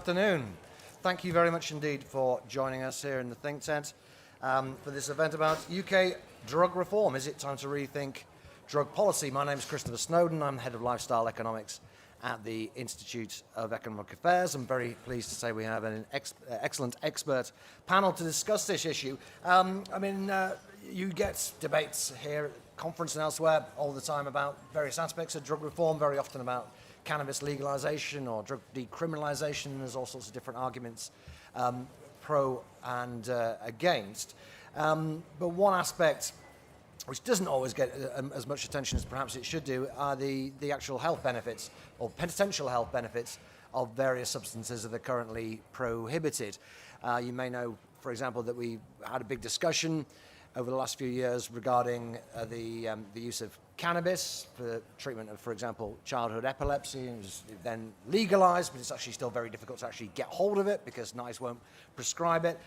afternoon. Thank you very much indeed for joining us here in the think tent for this event about UK drug reform. Is it time to rethink drug policy? My name is Christopher Snowdon. I'm head of lifestyle economics at the Institute of Economic Affairs. I'm very pleased to say we have an excellent expert panel to discuss this issue. You get debates here at the conference and elsewhere all the time about various aspects of drug reform, very often about cannabis legalization or drug decriminalization. There's all sorts of different arguments, pro and against. But one aspect which doesn't always get as much attention as perhaps it should do are the actual health benefits or potential health benefits of various substances that are currently prohibited. You may know, for example, that we had a big discussion over the last few years regarding the use of cannabis for the treatment of, for example, childhood epilepsy. It was then legalized, but it's actually still very difficult to actually get hold of it because NICE won't prescribe it.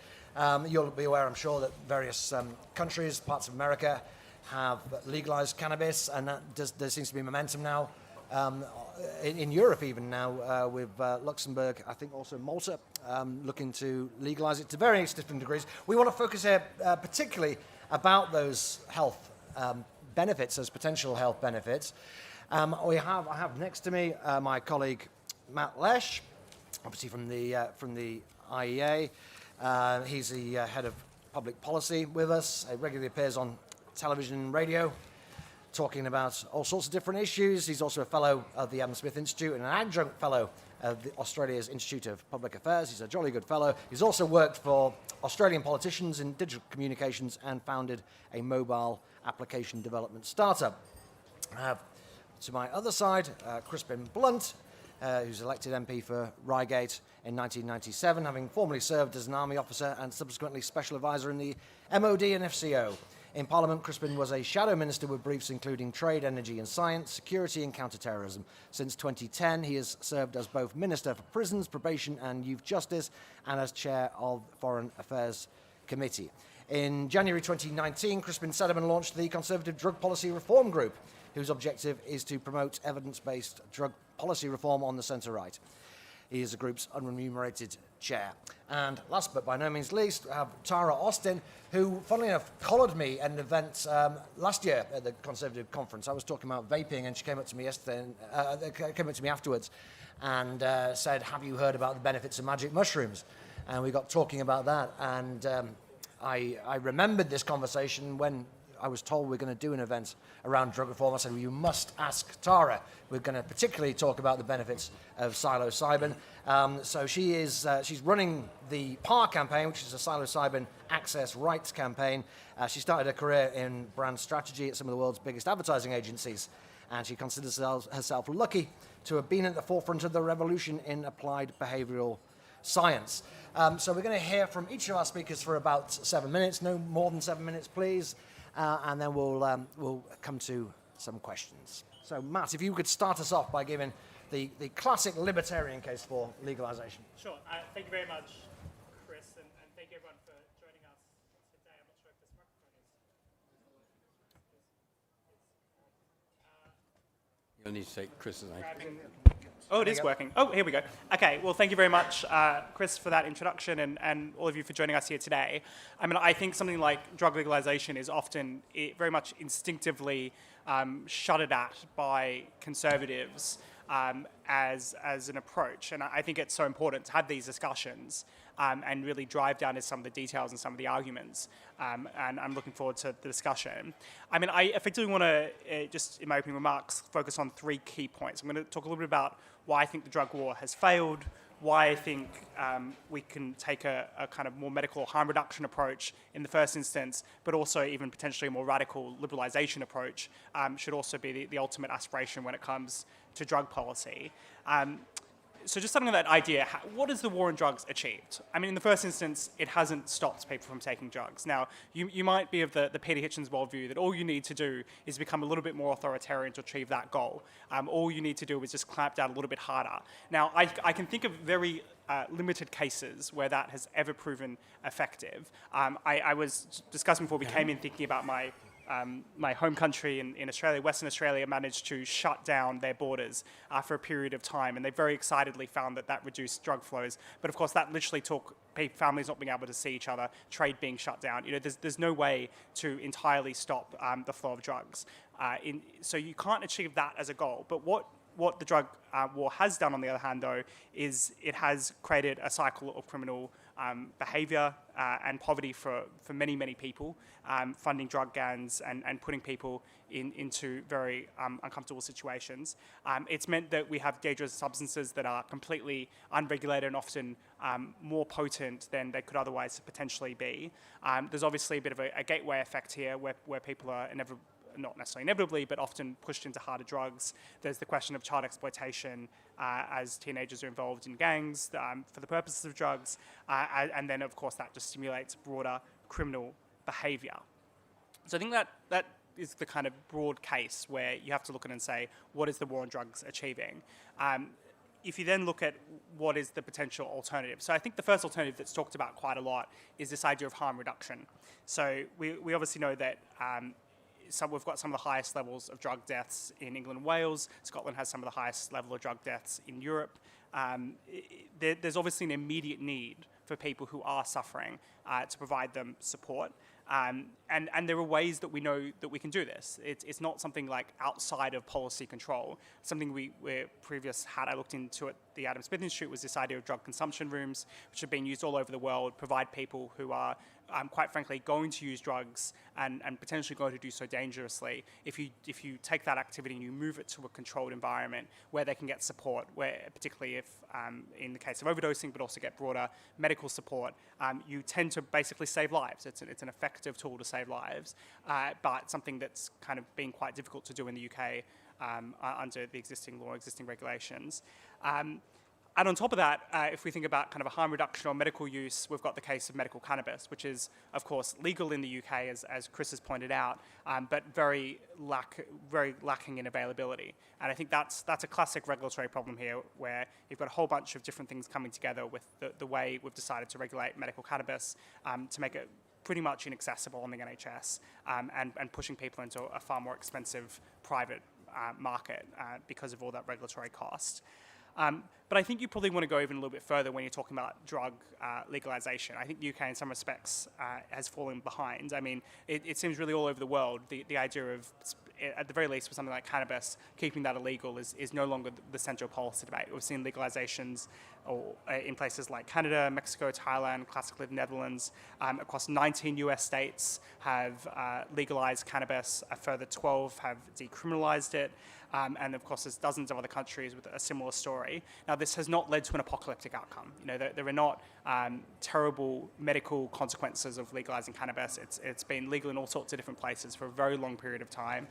You'll be aware, I'm sure, that various countries, parts of America, have legalized cannabis, and there seems to be momentum now in Europe even now with Luxembourg, I think also Malta, looking to legalize it to various different degrees. We want to focus here particularly about those health benefits, those potential health benefits. I have next to me my colleague Matt Lesh, obviously from the IEA. He's the head of public policy with us. He regularly appears on television and radio, talking about all sorts of different issues. He's also a fellow of the Adam Smith Institute and an adjunct fellow of Australia's Institute of Public Affairs. He's a jolly good fellow. He's also worked for Australian politicians in digital communications and founded a mobile application development startup. I have to my other side Crispin Blunt, who's elected MP for Reigate in 1997, having formerly served as an army officer and subsequently special advisor in the MOD and FCO. In Parliament, Crispin was a shadow minister with briefs including trade, energy and science, security and counter-terrorism. Since 2010, he has served as both Minister for Prisons, Probation and Youth Justice and as Chair of Foreign Affairs Committee. In January 2019, Crispin set up and launched the Conservative Drug Policy Reform Group, whose objective is to promote evidence-based drug policy reform on the centre-right. He is the group's unremunerated chair. And last but by no means least, we have Tara Austin, who, funnily enough, collared me at an event last year at the Conservative conference. I was talking about vaping, and she came up to me yesterday, came up to me afterwards, and said, "Have you heard about the benefits of magic mushrooms?" And we got talking about that, and I remembered this conversation when I was told we're going to do an event around drug reform. I said, well, you must ask Tara. We're going to particularly talk about the benefits of psilocybin. So she's running the PAR campaign, which is a psilocybin access rights campaign. She started her career in brand strategy at some of the world's biggest advertising agencies, and she considers herself lucky to have been at the forefront of the revolution in applied behavioural science. So we're going to hear from each of our speakers for about 7 minutes, no more than 7 minutes, please. And then we'll come to some questions. So, Matt, if you could start us off by giving the classic libertarian case for legalization. Sure. Thank you very much, Chris, and thank you everyone for joining us today. I'm not sure if this microphone is. You'll need to take Chris's name. Oh, it is working. Oh, here we go. Okay, well, thank you very much, Chris, for that introduction and all of you for joining us here today. I mean, I think something like drug legalization is often very much instinctively shuddered at by conservatives as an approach. And I think it's so important to have these discussions and really drive down to some of the details and some of the arguments. And I'm looking forward to the discussion. I mean, I effectively want to, just in my opening remarks, focus on 3 key points. I'm going to talk a little bit about why I think the drug war has failed, why I think we can take a kind of more medical harm reduction approach in the first instance, but also even potentially a more radical liberalization approach should also be the ultimate aspiration when it comes to drug policy. So just starting with that idea, what has the war on drugs achieved? I mean, in the first instance, it hasn't stopped people from taking drugs. Now, you might be of the Peter Hitchens worldview that all you need to do is become a little bit more authoritarian to achieve that goal. All you need to do is just clamp down a little bit harder. Now, I can think of very limited cases where that has ever proven effective. I was discussing before we came in thinking about my my home country in Australia, Western Australia, managed to shut down their borders for a period of time, and they very excitedly found that reduced drug flows. But of course, that literally took families not being able to see each other, trade being shut down. There's no way to entirely stop the flow of drugs. So you can't achieve that as a goal. But what the drug war has done, on the other hand, though, is it has created a cycle of criminal behaviour and poverty for many, many people, funding drug gangs and putting people into very uncomfortable situations. It's meant that we have dangerous substances that are completely unregulated and often more potent than they could otherwise potentially be. There's obviously a bit of a gateway effect here where people are not necessarily inevitably, but often pushed into harder drugs. There's the question of child exploitation as teenagers are involved in gangs for the purposes of drugs. And then, of course, that just stimulates broader criminal behavior. So I think that is the kind of broad case where you have to look at it and say, what is the war on drugs achieving? If you then look at what is the potential alternative. So I think the first alternative that's talked about quite a lot is this idea of harm reduction. So we obviously know that we've got some of the highest levels of drug deaths in England and Wales. Scotland has some of the highest level of drug deaths in Europe. There's obviously an immediate need for people who are suffering to provide them support. And there are ways that we know that we can do this. It's not something like outside of policy control. Something I looked into at the Adam Smith Institute was this idea of drug consumption rooms, which have been used all over the world, provide people who are quite frankly going to use drugs and potentially going to do so dangerously. If you take that activity and you move it to a controlled environment where they can get support, where particularly if in the case of overdosing, but also get broader medical support, you tend to basically save lives. It's an effective tool to save lives, but something that's kind of been quite difficult to do in the UK under the existing law, existing regulations. And on top of that, if we think about kind of a harm reduction or medical use, we've got the case of medical cannabis, which is, of course, legal in the UK, as Chris has pointed out, but very lacking in availability. And I think that's a classic regulatory problem here, where you've got a whole bunch of different things coming together with the way we've decided to regulate medical cannabis to make it pretty much inaccessible on the NHS and pushing people into a far more expensive private market because of all that regulatory cost. But I think you probably want to go even a little bit further when you're talking about drug legalization. I think the UK in some respects has fallen behind. I mean, it seems really all over the world, the idea of, at the very least, for something like cannabis, keeping that illegal is no longer the central policy debate. We've seen legalizations in places like Canada, Mexico, Thailand, classically the Netherlands. Across 19 US states have legalized cannabis. A further 12 have decriminalized it. And of course, there's dozens of other countries with a similar story. Now, this has not led to an apocalyptic outcome. There are not terrible medical consequences of legalizing cannabis. It's been legal in all sorts of different places for a very long period of time.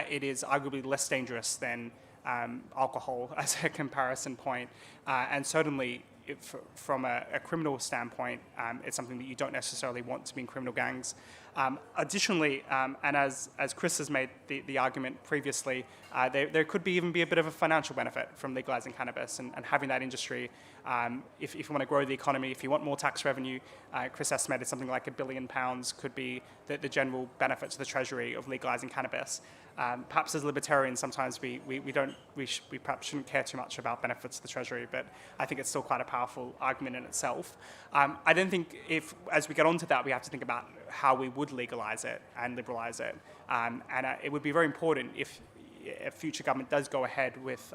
It is arguably less dangerous than alcohol as a comparison point, and certainly from a criminal standpoint, it's something that you don't necessarily want to be in criminal gangs. Additionally, and as Chris has made the argument previously, there could even be a bit of a financial benefit from legalizing cannabis and having that industry. If you want to grow the economy, if you want more tax revenue, Chris estimated something like £1 billion could be the general benefit to the Treasury of legalizing cannabis. Perhaps as libertarians, sometimes we perhaps shouldn't care too much about benefits to the Treasury, but I think it's still quite a powerful argument in itself. I don't think as we get onto that, we have to think about how we would legalize it and liberalize it. And it would be very important if a future government does go ahead with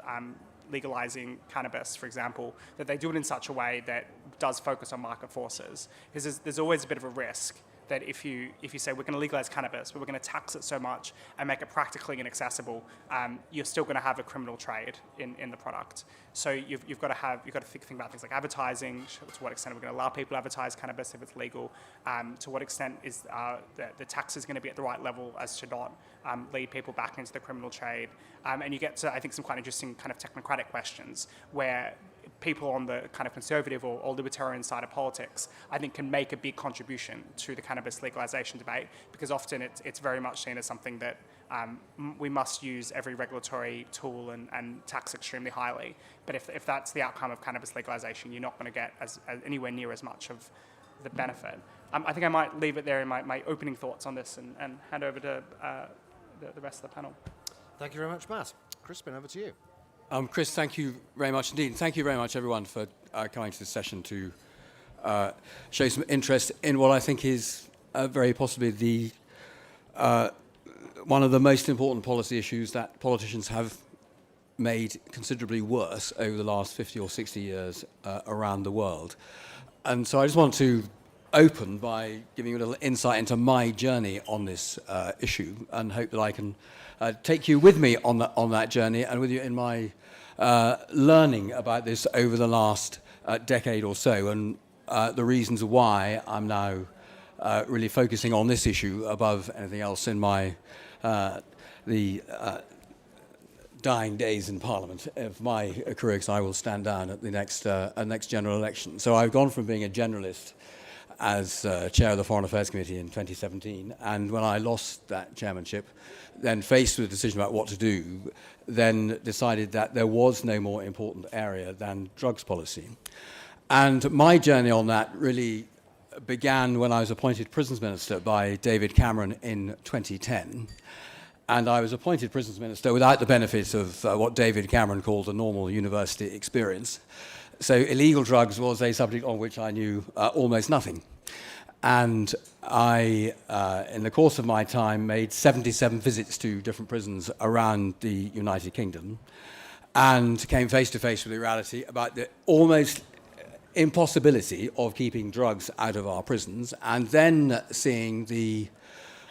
legalizing cannabis, for example, that they do it in such a way that does focus on market forces. Because there's always a bit of a risk that if you say we're going to legalize cannabis, but we're going to tax it so much and make it practically inaccessible, you're still going to have a criminal trade in the product. So you've got to think about things like advertising. To what extent are we going to allow people to advertise cannabis if it's legal? To what extent is the tax is going to be at the right level as to not lead people back into the criminal trade? And you get to, I think, some quite interesting kind of technocratic questions where people on the kind of conservative or libertarian side of politics, I think, can make a big contribution to the cannabis legalization debate, because often it's very much seen as something that we must use every regulatory tool and tax extremely highly. But if that's the outcome of cannabis legalization, you're not going to get anywhere near as much of the benefit. I think I might leave it there in my opening thoughts on this and hand over to the rest of the panel. Thank you very much, Matt. Crispin, over to you. Chris, thank you very much indeed. And thank you very much, everyone, for coming to this session to show some interest in what I think is very possibly the one of the most important policy issues that politicians have made considerably worse over the last 50 or 60 years around the world. And so I just want to open by giving you a little insight into my journey on this issue, and hope that I can take you with me on that journey and with you in my learning about this over the last decade or so, and the reasons why I'm now really focusing on this issue above anything else in my dying days in Parliament of my career, because I will stand down at the next general election. So I've gone from being a generalist as chair of the Foreign Affairs Committee in 2017, and when I lost that chairmanship, then faced with a decision about what to do, then decided that there was no more important area than drugs policy. And my journey on that really began when I was appointed Prisons Minister by David Cameron in 2010. And I was appointed Prisons Minister without the benefit of what David Cameron called a normal university experience. So illegal drugs was a subject on which I knew almost nothing. And I, in the course of my time, made 77 visits to different prisons around the United Kingdom, and came face to face with the reality about the almost impossibility of keeping drugs out of our prisons, and then seeing the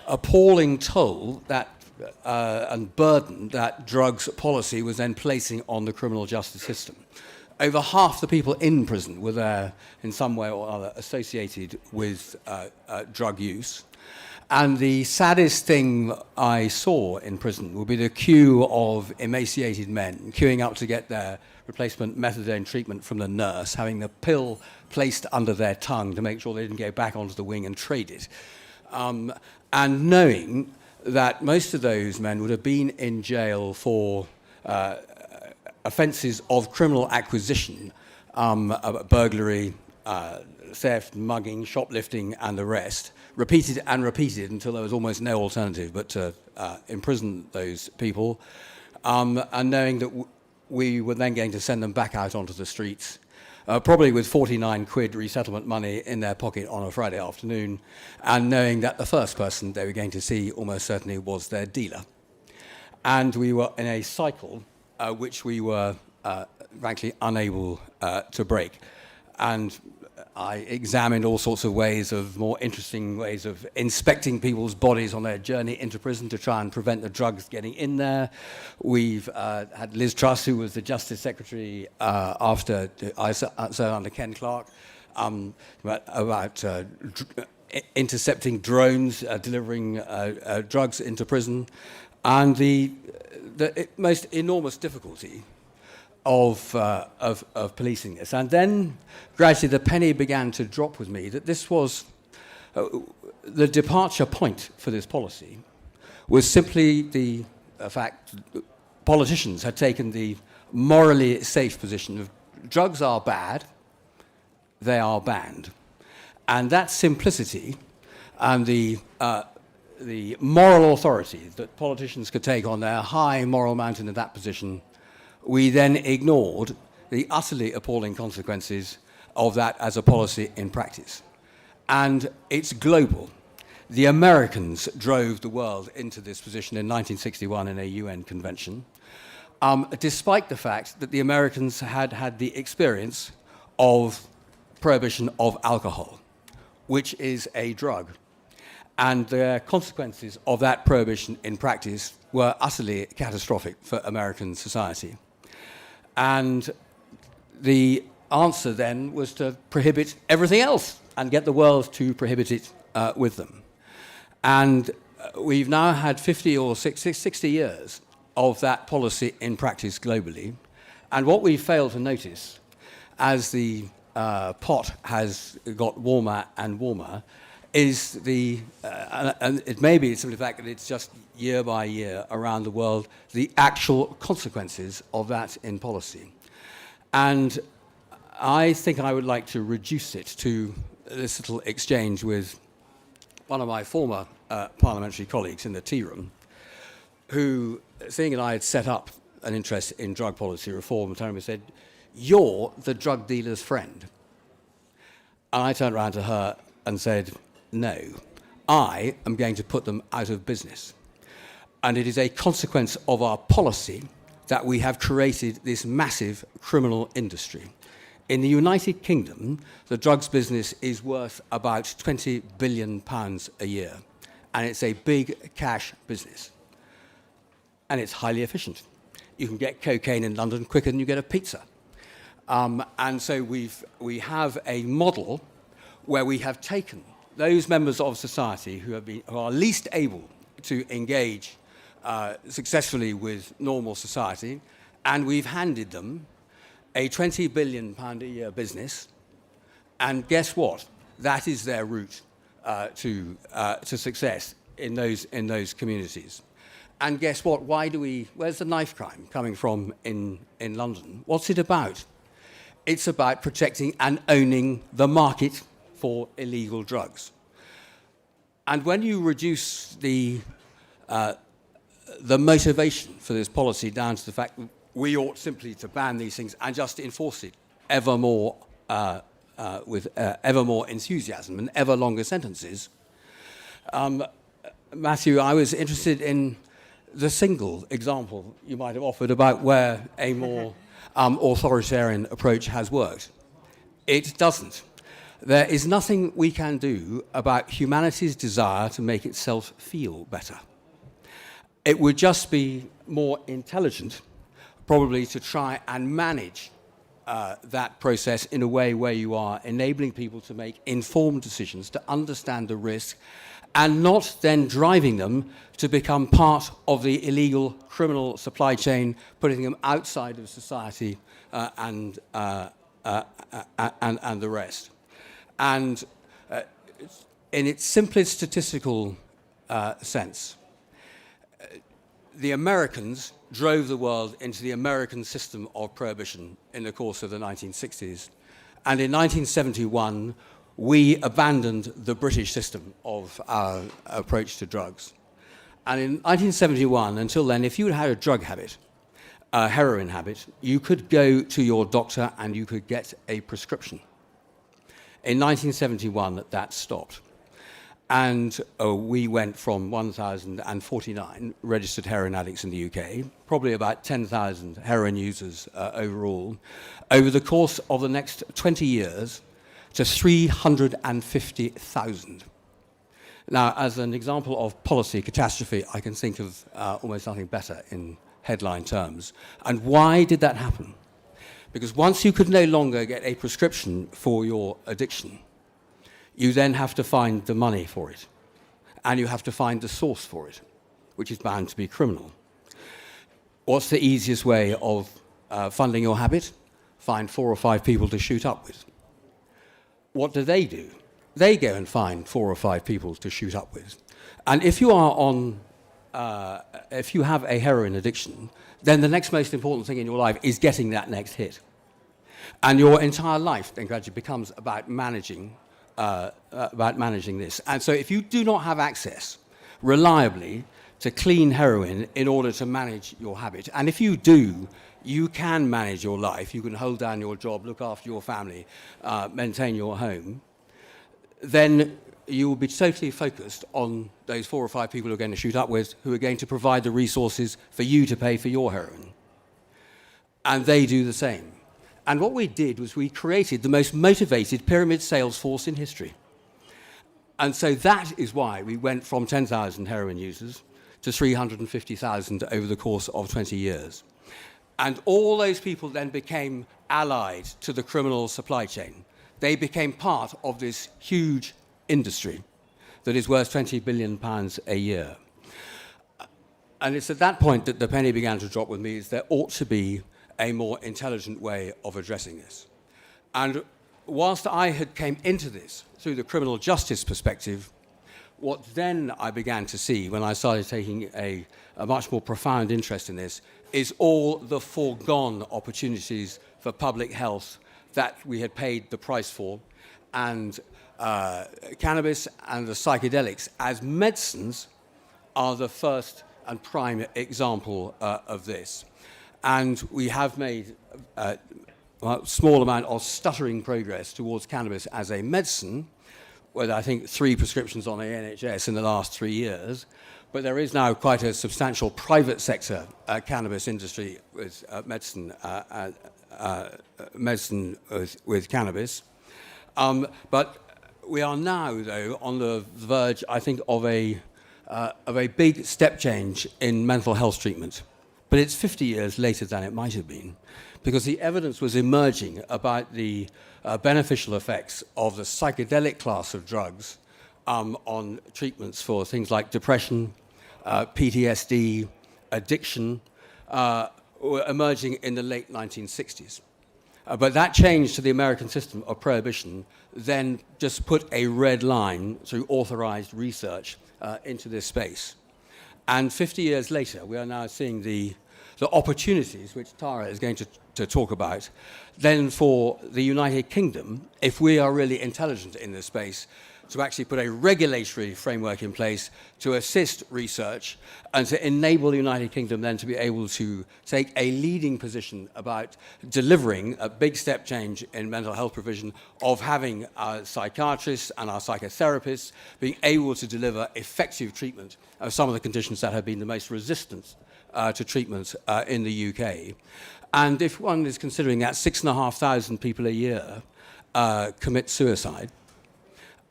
appalling toll that and burden that drugs policy was then placing on the criminal justice system. Over half the people in prison were there in some way or other associated with drug use. And the saddest thing I saw in prison would be the queue of emaciated men queuing up to get their replacement methadone treatment from the nurse, having the pill placed under their tongue to make sure they didn't go back onto the wing and trade it. And knowing that most of those men would have been in jail for offences of criminal acquisition, burglary, theft, mugging, shoplifting, and the rest, repeated and repeated until there was almost no alternative but to imprison those people, and knowing that we were then going to send them back out onto the streets, probably with 49 quid resettlement money in their pocket on a Friday afternoon, and knowing that the first person they were going to see almost certainly was their dealer. And we were in a cycle which we were, frankly, unable to break. And I examined all sorts of ways of more interesting ways of inspecting people's bodies on their journey into prison to try and prevent the drugs getting in there. We've had Liz Truss, who was the Justice Secretary after I served under Ken Clarke, about intercepting drones, delivering drugs into prison, and the most enormous difficulty of policing this. And then gradually the penny began to drop with me that this was the departure point for this policy was simply the fact that politicians had taken the morally safe position of drugs are bad, they are banned. And that simplicity and the moral authority that politicians could take on their high moral mountain in that position, we then ignored the utterly appalling consequences of that as a policy in practice. And it's global. The Americans drove the world into this position in 1961 in a UN convention, despite the fact that the Americans had had the experience of prohibition of alcohol, which is a drug. And the consequences of that prohibition in practice were utterly catastrophic for American society. And the answer then was to prohibit everything else and get the world to prohibit it with them. And we've now had 50 or 60 years of that policy in practice globally. And what we failed to notice as the pot has got warmer and warmer is and it may be simply the fact that it's just year by year around the world, the actual consequences of that in policy. And I think I would like to reduce it to this little exchange with one of my former parliamentary colleagues in the tea room, who, seeing that I had set up an interest in drug policy reform, turned to me and said, "You're the drug dealer's friend." And I turned around to her and said, "No, I am going to put them out of business. And it is a consequence of our policy that we have created this massive criminal industry. In the United Kingdom, the drugs business is worth about £20 billion a year, and it's a big cash business. And it's highly efficient. You can get cocaine in London quicker than you get a pizza. And so we have a model where we have taken those members of society who are least able to engage successfully with normal society, and we've handed them a £20 billion a year business, and guess what? That is their route to success in those communities. And guess what? Where's the knife crime coming from in London? What's it about? It's about protecting and owning the market for illegal drugs. And when you reduce the motivation for this policy down to the fact that we ought simply to ban these things and just enforce it ever more with ever more enthusiasm and ever longer sentences, Matthew, I was interested in the single example you might have offered about where a more authoritarian approach has worked. It doesn't. There is nothing we can do about humanity's desire to make itself feel better. It would just be more intelligent, probably, to try and manage that process in a way where you are enabling people to make informed decisions, to understand the risk, and not then driving them to become part of the illegal criminal supply chain, putting them outside of society and the rest. And in its simplest statistical sense, the Americans drove the world into the American system of prohibition in the course of the 1960s. And in 1971, we abandoned the British system of our approach to drugs. And in 1971, until then, if you had a drug habit, a heroin habit, you could go to your doctor and you could get a prescription. In 1971, that stopped. And we went from 1,049 registered heroin addicts in the UK, probably about 10,000 heroin users overall, over the course of the next 20 years to 350,000. Now, as an example of policy catastrophe, I can think of almost nothing better in headline terms. And why did that happen? Because once you could no longer get a prescription for your addiction, you then have to find the money for it. And you have to find the source for it, which is bound to be criminal. What's the easiest way of funding your habit? Find 4 or 5 people to shoot up with. What do? They go and find 4 or 5 people to shoot up with. And if you are if you have a heroin addiction, then the next most important thing in your life is getting that next hit. And your entire life then gradually becomes about managing this. And so if you do not have access reliably to clean heroin in order to manage your habit, and if you do, you can manage your life, you can hold down your job, look after your family, maintain your home, then you will be totally focused on those 4 or 5 people who are going to shoot up with, who are going to provide the resources for you to pay for your heroin. And they do the same. And what we did was we created the most motivated pyramid sales force in history. And so that is why we went from 10,000 heroin users to 350,000 over the course of 20 years. And all those people then became allied to the criminal supply chain. They became part of this huge industry that is worth £20 billion a year. And it's at that point that the penny began to drop with me, is there ought to be a more intelligent way of addressing this. And whilst I had came into this through the criminal justice perspective, what then I began to see when I started taking a much more profound interest in this is all the foregone opportunities for public health that we had paid the price for, and cannabis and the psychedelics as medicines are the first and prime example of this. And we have made a small amount of stuttering progress towards cannabis as a medicine, with I think 3 prescriptions on the NHS in the last 3 years. But there is now quite a substantial private sector cannabis industry with medicine with cannabis. But we are now, though, on the verge, I think, of a big step change in mental health treatment. But it's 50 years later than it might have been, because the evidence was emerging about the beneficial effects of the psychedelic class of drugs on treatments for things like depression, PTSD, addiction, were emerging in the late 1960s. But that change to the American system of prohibition then just put a red line through authorized research into this space. And 50 years later, we are now seeing the opportunities, which Tara is going to talk about, then for the United Kingdom, if we are really intelligent in this space, to actually put a regulatory framework in place to assist research and to enable the United Kingdom then to be able to take a leading position about delivering a big step change in mental health provision, of having our psychiatrists and our psychotherapists being able to deliver effective treatment of some of the conditions that have been the most resistant to treatment in the UK. And if one is considering that 6,500 people a year commit suicide,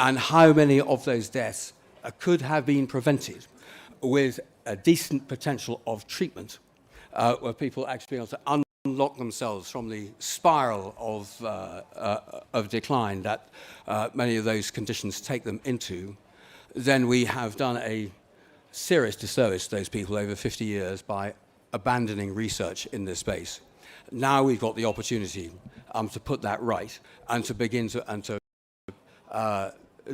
and how many of those deaths could have been prevented with a decent potential of treatment, where people actually be able to unlock themselves from the spiral of decline that many of those conditions take them into, then we have done a serious disservice to those people over 50 years by abandoning research in this space. Now we've got the opportunity to put that right and to begin to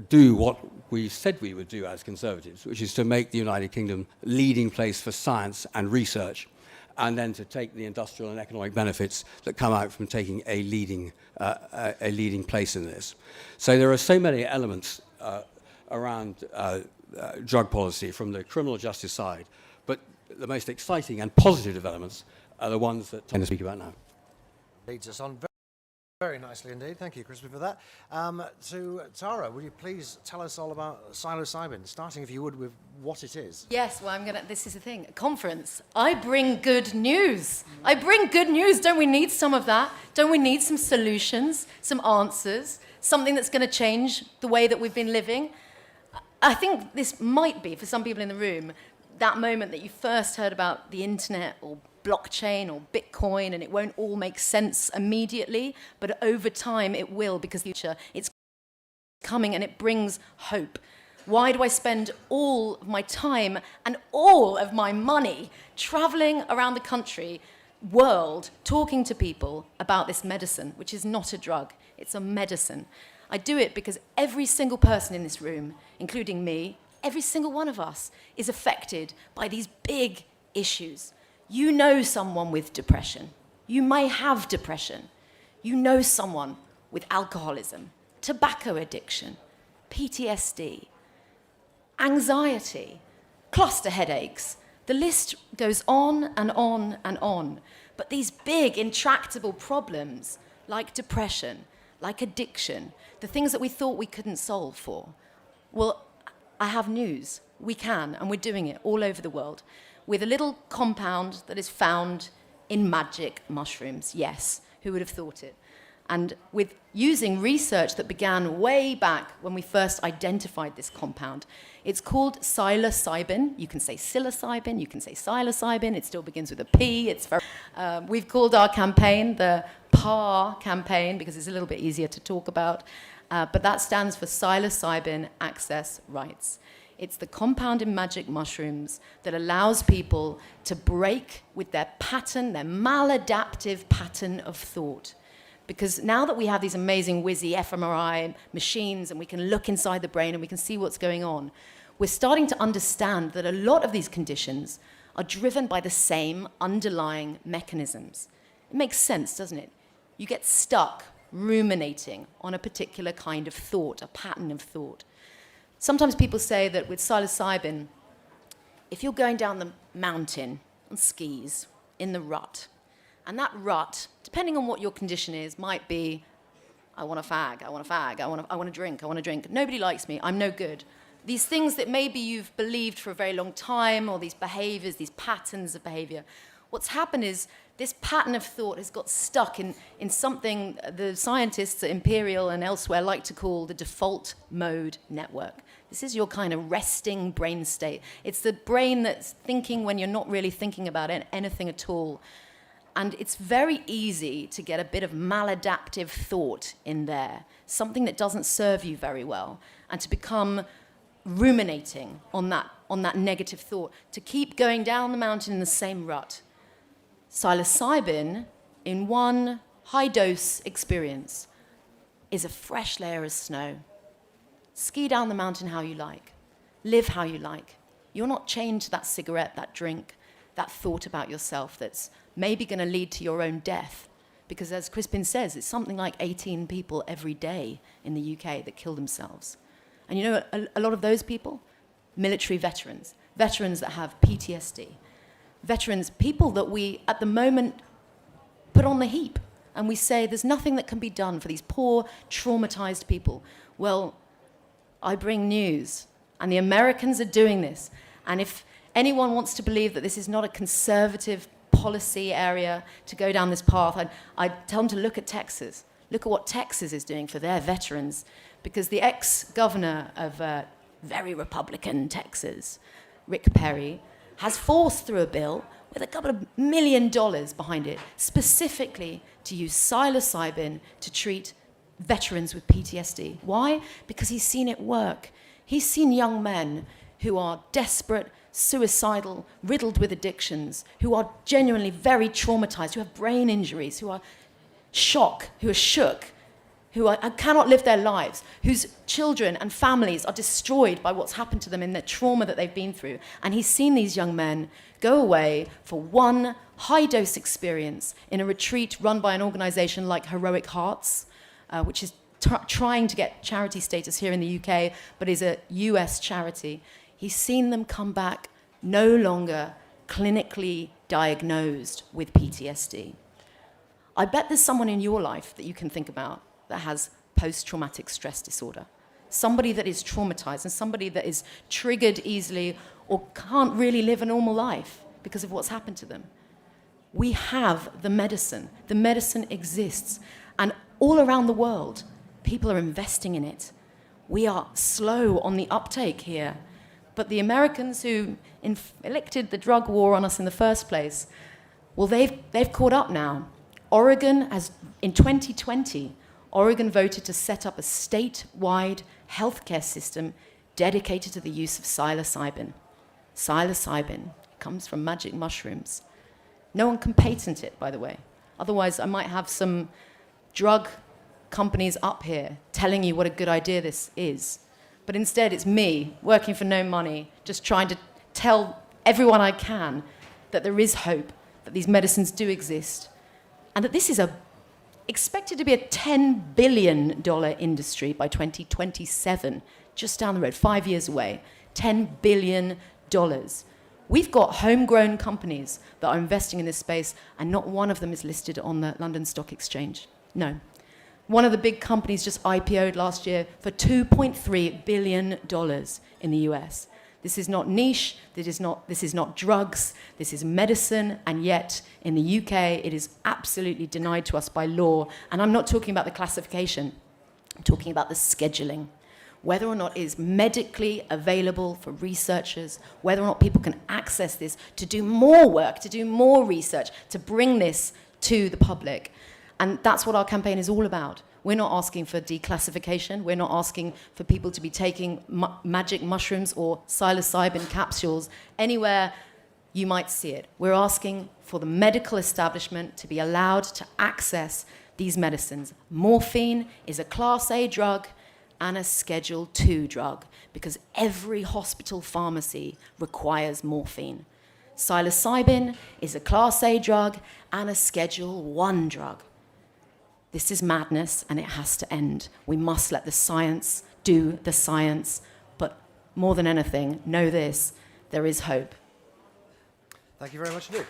do what we said we would do as Conservatives, which is to make the United Kingdom leading place for science and research, and then to take the industrial and economic benefits that come out from taking a leading place in this. So there are so many elements around drug policy from the criminal justice side, but the most exciting and positive developments are the ones that I'm going to speak about now. Leads us on very nicely indeed. Thank you, Crispin, for that. To Tara, will you please tell us all about psilocybin, starting, if you would, with what it is? Yes, well, this is the thing. Conference. I bring good news. I bring good news. Don't we need some of that? Don't we need some solutions, some answers, something that's going to change the way that we've been living? I think this might be, for some people in the room, that moment that you first heard about the internet or blockchain or Bitcoin, and it won't all make sense immediately, but over time it will, because the future, it's coming and it brings hope. Why do I spend all of my time and all of my money traveling around the country, world, talking to people about this medicine, which is not a drug, it's a medicine? I do it because every single person in this room, including me, every single one of us is affected by these big issues. You know someone with depression. You may have depression. You know someone with alcoholism, tobacco addiction, PTSD, anxiety, cluster headaches. The list goes on and on and on. But these big, intractable problems, like depression, like addiction, the things that we thought we couldn't solve for, well, I have news. We can, and we're doing it all over the world, with a little compound that is found in magic mushrooms. Yes, who would have thought it? And with using research that began way back when we first identified this compound. It's called psilocybin. You can say psilocybin, you can say psilocybin. It still begins with a P. It's very, we've called our campaign the PAR campaign because it's a little bit easier to talk about. But that stands for psilocybin access rights. It's the compound in magic mushrooms that allows people to break with their pattern, their maladaptive pattern of thought. Because now that we have these amazing whizzy fMRI machines and we can look inside the brain and we can see what's going on, we're starting to understand that a lot of these conditions are driven by the same underlying mechanisms. It makes sense, doesn't it? You get stuck ruminating on a particular kind of thought, a pattern of thought. Sometimes people say that with psilocybin, if you're going down the mountain on skis in the rut, and that rut, depending on what your condition is, might be, I want a fag, I want a fag, I want to drink, I want to drink. Nobody likes me, I'm no good. These things that maybe you've believed for a very long time, or these behaviors, these patterns of behavior, what's happened is this pattern of thought has got stuck in something the scientists at Imperial and elsewhere like to call the default mode network. This is your kind of resting brain state. It's the brain that's thinking when you're not really thinking about anything at all. And it's very easy to get a bit of maladaptive thought in there, something that doesn't serve you very well, and to become ruminating on that negative thought, to keep going down the mountain in the same rut. Psilocybin, in one high-dose experience, is a fresh layer of snow. Ski down the mountain how you like. Live how you like. You're not chained to that cigarette, that drink, that thought about yourself that's maybe going to lead to your own death. Because as Crispin says, it's something like 18 people every day in the UK that kill themselves. And you know, a lot of those people, military veterans, veterans that have PTSD, veterans, people that we, at the moment, put on the heap. And we say, there's nothing that can be done for these poor, traumatized people. Well, I bring news, and the Americans are doing this. And if anyone wants to believe that this is not a conservative policy area to go down this path, I'd tell them to look at Texas. Look at what Texas is doing for their veterans. Because the ex-governor of very Republican Texas, Rick Perry, has forced through a bill with a couple of $1 million behind it, specifically to use psilocybin to treat veterans with PTSD. Why? Because he's seen it work. He's seen young men who are desperate, suicidal, riddled with addictions, who are genuinely very traumatized, who have brain injuries, who are shook, who cannot live their lives, whose children and families are destroyed by what's happened to them in the trauma that they've been through. And he's seen these young men go away for one high-dose experience in a retreat run by an organization like Heroic Hearts, which is trying to get charity status here in the UK, but is a US charity. He's seen them come back no longer clinically diagnosed with PTSD. I bet there's someone in your life that you can think about that has post-traumatic stress disorder. Somebody that is traumatized and somebody that is triggered easily or can't really live a normal life because of what's happened to them. We have the medicine. The medicine exists. And all around the world, people are investing in it. We are slow on the uptake here. But the Americans who inflicted the drug war on us in the first place, well, they've caught up now. Oregon has, in 2020, Oregon voted to set up a statewide healthcare system dedicated to the use of psilocybin. Psilocybin comes from magic mushrooms. No one can patent it, by the way. Otherwise, I might have some drug companies up here telling you what a good idea this is. But instead, it's me, working for no money, just trying to tell everyone I can that there is hope, that these medicines do exist, and that this is expected to be a $10 billion industry by 2027, just down the road, 5 years away. $10 billion. We've got homegrown companies that are investing in this space, and not one of them is listed on the London Stock Exchange. No. One of the big companies just IPO'd last year for $2.3 billion in the US. This is not niche, this is not drugs, this is medicine, and yet in the UK it is absolutely denied to us by law. And I'm not talking about the classification, I'm talking about the scheduling. Whether or not it is medically available for researchers, whether or not people can access this to do more work, to do more research, to bring this to the public. And that's what our campaign is all about. We're not asking for declassification. We're not asking for people to be taking magic mushrooms or psilocybin capsules anywhere you might see it. We're asking for the medical establishment to be allowed to access these medicines. Morphine is a Class A drug and a Schedule II drug because every hospital pharmacy requires morphine. Psilocybin is a Class A drug and a Schedule I drug. This is madness, and it has to end. We must let the science do the science. But more than anything, know this, there is hope. Thank you very much indeed.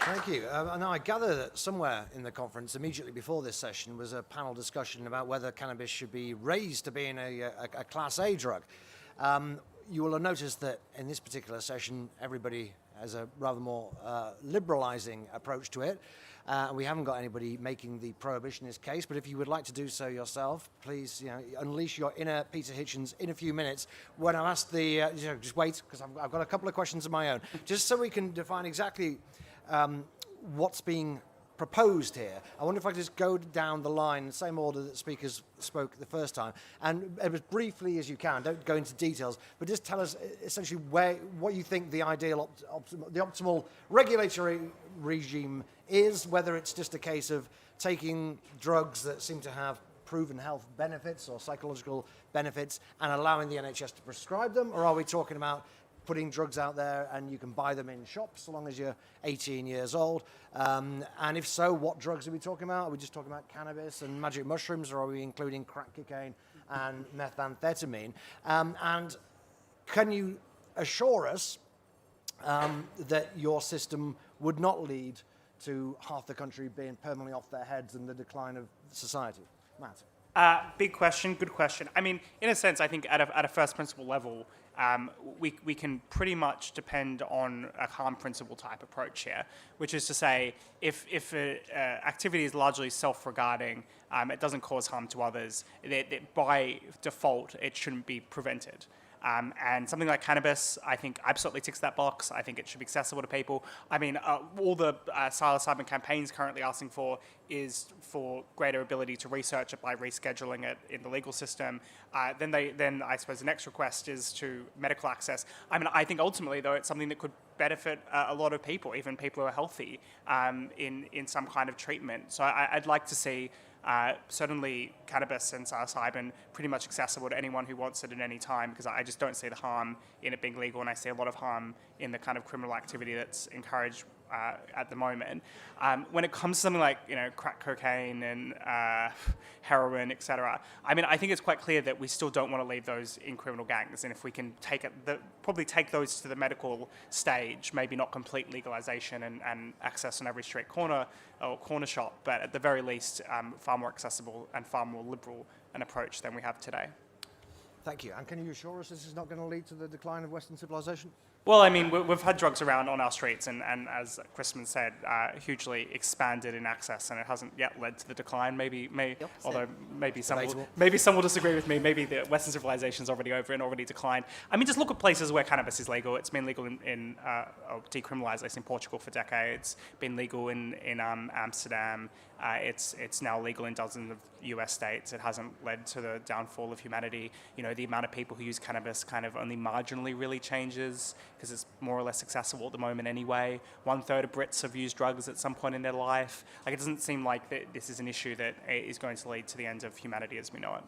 Thank you. Now, I gather that somewhere in the conference, immediately before this session, was a panel discussion about whether cannabis should be raised to being a Class A drug. You will have noticed that in this particular session, everybody has a rather more liberalizing approach to it. We haven't got anybody making the prohibitionist case, but if you would like to do so yourself, please unleash your inner Peter Hitchens in a few minutes. When I'm asked just wait, because I've got a couple of questions of my own, just so we can define exactly what's being proposed here. I wonder if I could just go down the line, the same order that speakers spoke the first time, and as briefly as you can, don't go into details, but just tell us essentially what you think the ideal, the optimal regulatory regime is, whether it's just a case of taking drugs that seem to have proven health benefits or psychological benefits and allowing the NHS to prescribe them, or are we talking about putting drugs out there and you can buy them in shops so long as you're 18 years old? And if so, what drugs are we talking about? Are we just talking about cannabis and magic mushrooms, or are we including crack cocaine and methamphetamine? And can you assure us that your system would not lead to half the country being permanently off their heads and the decline of society? Matt? Big question, good question. I mean, in a sense, I think at a first principle level, we can pretty much depend on a harm principle type approach here, which is to say, if activity is largely self-regarding, it doesn't cause harm to others, by default, it shouldn't be prevented. And something like cannabis, I think, absolutely ticks that box. I think it should be accessible to people. I mean, all the Psilocybin campaigns currently asking for is for greater ability to research it by rescheduling it in the legal system. Then I suppose the next request is to medical access. I mean, I think ultimately, though, it's something that could benefit a lot of people, even people who are healthy, in some kind of treatment. So I'd like to see certainly cannabis and psilocybin pretty much accessible to anyone who wants it at any time, because I just don't see the harm in it being legal, and I see a lot of harm in the kind of criminal activity that's encouraged at the moment. When it comes to something like crack cocaine and heroin, etc., I mean, I think it's quite clear that we still don't want to leave those in criminal gangs, and if we can probably take those to the medical stage, maybe not complete legalization and access on every street corner or corner shop, but at the very least, far more accessible and far more liberal an approach than we have today. Thank you. And can you assure us this is not going to lead to the decline of Western civilization? Well, I mean, we've had drugs around on our streets, and as Crispin said, hugely expanded in access, and it hasn't yet led to the decline. Although maybe some will disagree with me. Maybe the Western civilization's already over and already declined. I mean, just look at places where cannabis is legal. It's been legal in decriminalised, at least in Portugal, for decades. Been legal in Amsterdam. It's now legal in dozens of US states. It hasn't led to the downfall of humanity. The amount of people who use cannabis kind of only marginally really changes, because it's more or less accessible at the moment anyway. 1/3 of Brits have used drugs at some point in their life. Like, it doesn't seem like this is an issue that is going to lead to the end of humanity as we know it.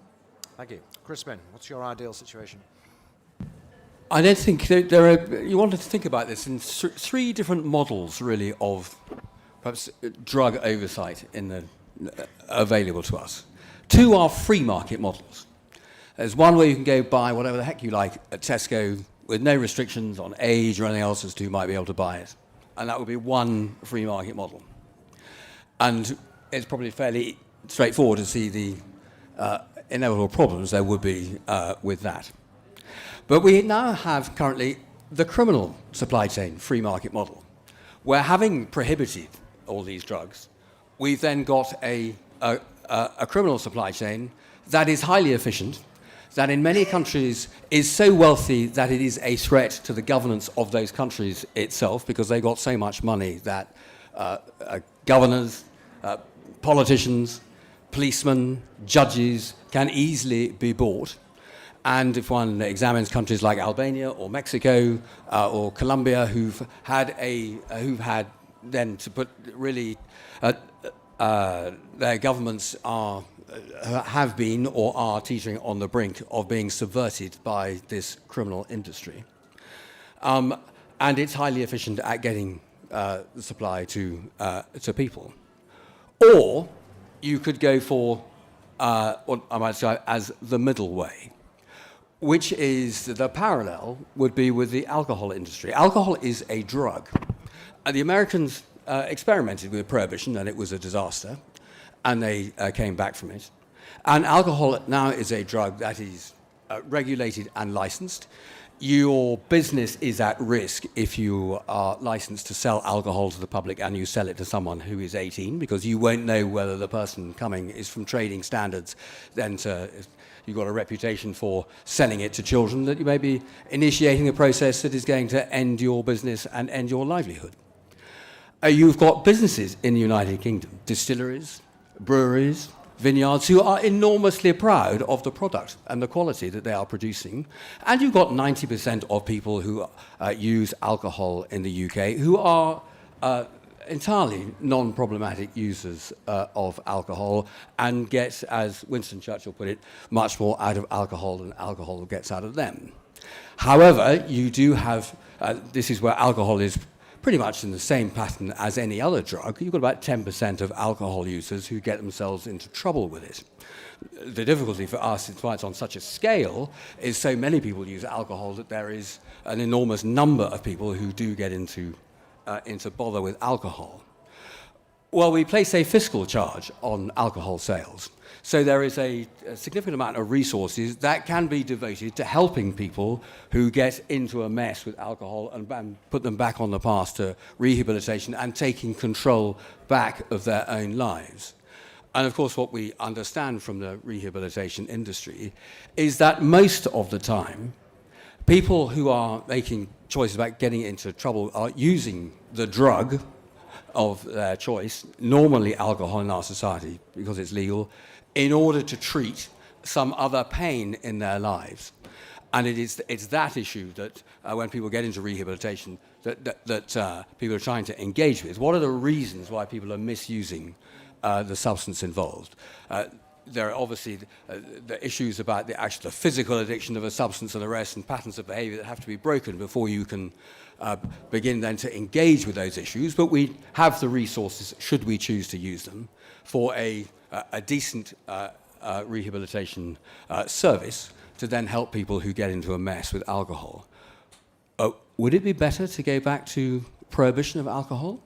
Thank you. Crispin, what's your ideal situation? I don't think there are. You wanted to think about this in three different models, really, of perhaps drug oversight available to us. Two are free market models. There's one where you can go buy whatever the heck you like at Tesco with no restrictions on age or anything else as to who might be able to buy it. And that would be one free market model. And it's probably fairly straightforward to see the inevitable problems there would be with that. But we now have currently the criminal supply chain free market model, where, having prohibited all these drugs, we've then got a criminal supply chain that is highly efficient, that in many countries is so wealthy that it is a threat to the governance of those countries itself, because they've got so much money that governors, politicians, policemen, judges can easily be bought. And if one examines countries like Albania or Mexico or Colombia, who've had then to put really their governments have been or are teetering on the brink of being subverted by this criminal industry. and it's highly efficient at getting the supply to people. Or you could go for what I might say as the middle way, which is the parallel would be with the alcohol industry. Alcohol is a drug. The Americans experimented with prohibition, and it was a disaster, and they came back from it. And alcohol now is a drug that is regulated and licensed. Your business is at risk if you are licensed to sell alcohol to the public and you sell it to someone who is 18, because you won't know whether the person coming is from trading standards. Then you've got a reputation for selling it to children, that you may be initiating a process that is going to end your business and end your livelihood. You've got businesses in the United Kingdom, distilleries, breweries, vineyards, who are enormously proud of the product and the quality that they are producing. And you've got 90% of people who use alcohol in the UK who are entirely non-problematic users of alcohol and get, as Winston Churchill put it, much more out of alcohol than alcohol gets out of them. However, you do have, this is where alcohol is pretty much in the same pattern as any other drug. You've got about 10% of alcohol users who get themselves into trouble with it. The difficulty for us, it's why it's on such a scale, is so many people use alcohol that there is an enormous number of people who do get into bother with alcohol. Well, we place a fiscal charge on alcohol sales. So there is a significant amount of resources that can be devoted to helping people who get into a mess with alcohol and put them back on the path to rehabilitation and taking control back of their own lives. And of course, what we understand from the rehabilitation industry is that most of the time, people who are making choices about getting into trouble are using the drug of their choice, normally alcohol in our society because it's legal, in order to treat some other pain in their lives. And it's that issue that when people get into rehabilitation that people are trying to engage with. What are the reasons why people are misusing the substance involved? There are obviously the issues about the physical addiction of a substance and the rest, and patterns of behavior that have to be broken before you can begin then to engage with those issues. But we have the resources, should we choose to use them, for a decent rehabilitation service to then help people who get into a mess with alcohol. Would it be better to go back to prohibition of alcohol?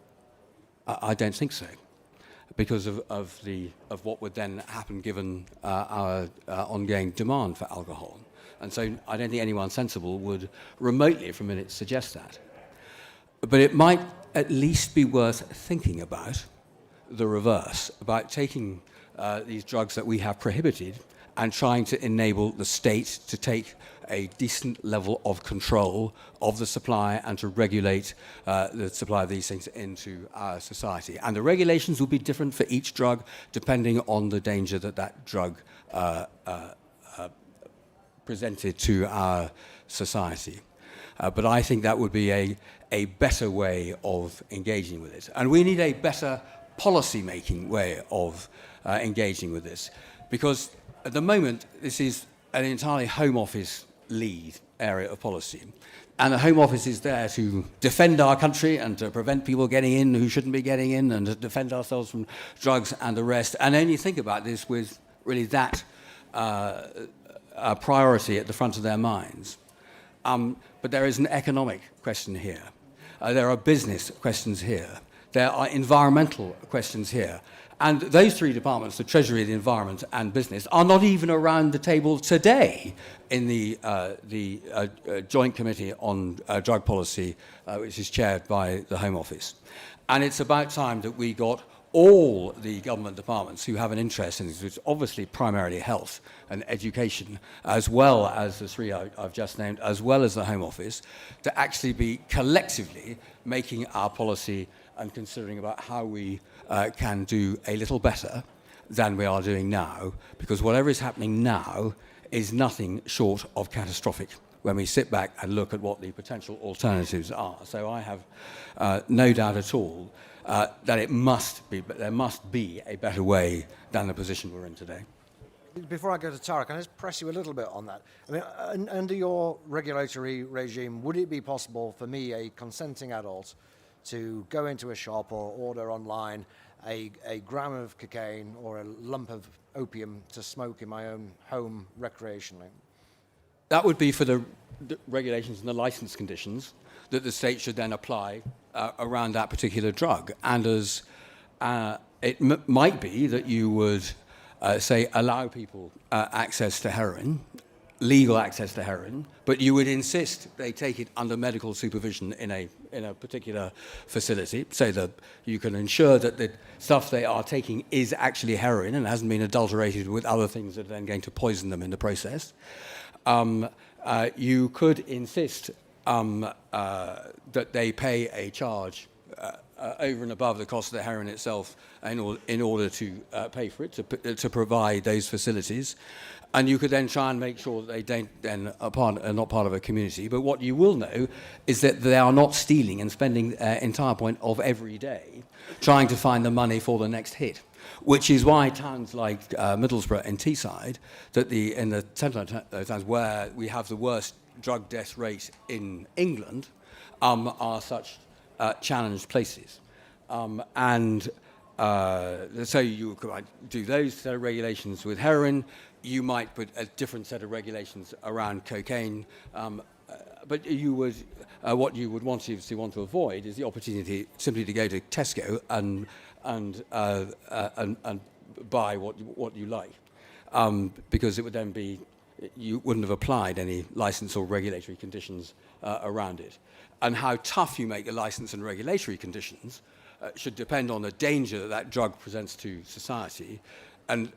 I don't think so, because of what would then happen given our ongoing demand for alcohol. And so I don't think anyone sensible would remotely for a minute suggest that. But it might at least be worth thinking about the reverse, about taking these drugs that we have prohibited and trying to enable the state to take a decent level of control of the supply and to regulate the supply of these things into our society. And the regulations will be different for each drug depending on the danger that that drug presented to our society. But I think that would be a better way of engaging with it. And we need a better policy-making way of engaging with this, because at the moment this is an entirely Home Office lead area of policy, and the Home Office is there to defend our country and to prevent people getting in who shouldn't be getting in and to defend ourselves from drugs and the rest, and only think about this with really that priority at the front of their minds. But there is an economic question here. There are business questions here. There are environmental questions here. And those three departments, the Treasury, the Environment, and Business, are not even around the table today in the Joint Committee on Drug Policy, which is chaired by the Home Office. And it's about time that we got all the government departments who have an interest in this, which is obviously primarily health and education, as well as the three I've just named, as well as the Home Office, to actually be collectively making our policy and considering about how we can do a little better than we are doing now, because whatever is happening now is nothing short of catastrophic when we sit back and look at what the potential alternatives are. So I have no doubt at all that there must be a better way than the position we're in today. Before I go to Tara, can I just press you a little bit on that? I mean, under your regulatory regime, would it be possible for me, a consenting adult, to go into a shop or order online a gram of cocaine or a lump of opium to smoke in my own home recreationally? That would be for the regulations and the license conditions that the state should then apply around that particular drug. And as it might be that you would, say, allow people access to heroin, legal access to heroin, but you would insist they take it under medical supervision in a particular facility, so that you can ensure that the stuff they are taking is actually heroin and hasn't been adulterated with other things that are then going to poison them in the process. You could insist that they pay a charge over and above the cost of the heroin itself in order to pay for it, to provide those facilities. And you could then try and make sure that they are not part of a community. But what you will know is that they are not stealing and spending their entire point of every day trying to find the money for the next hit. Which is why towns like Middlesbrough and Teesside, in the centre of those towns where we have the worst drug death rate in England, are such challenged places. So you could do those set of regulations with heroin. You might put a different set of regulations around cocaine. But you would, what you would want to avoid is the opportunity simply to go to Tesco and buy what you like, because it would then be, you wouldn't have applied any license or regulatory conditions around it. And how tough you make the license and regulatory conditions should depend on the danger that drug presents to society. And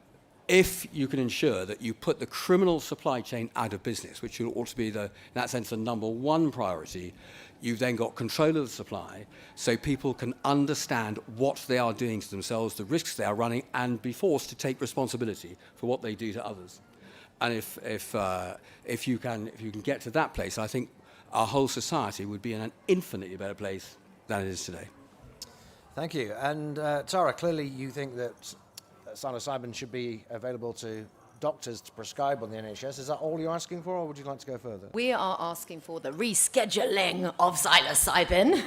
if you can ensure that you put the criminal supply chain out of business, which ought to be, in that sense, the number one priority, you've then got control of the supply so people can understand what they are doing to themselves, the risks they are running, and be forced to take responsibility for what they do to others. And if you can get to that place, I think our whole society would be in an infinitely better place than it is today. Thank you. And Tara, clearly you think that psilocybin should be available to doctors to prescribe on the NHS. Is that all you're asking for, or would you like to go further? We are asking for the rescheduling of psilocybin,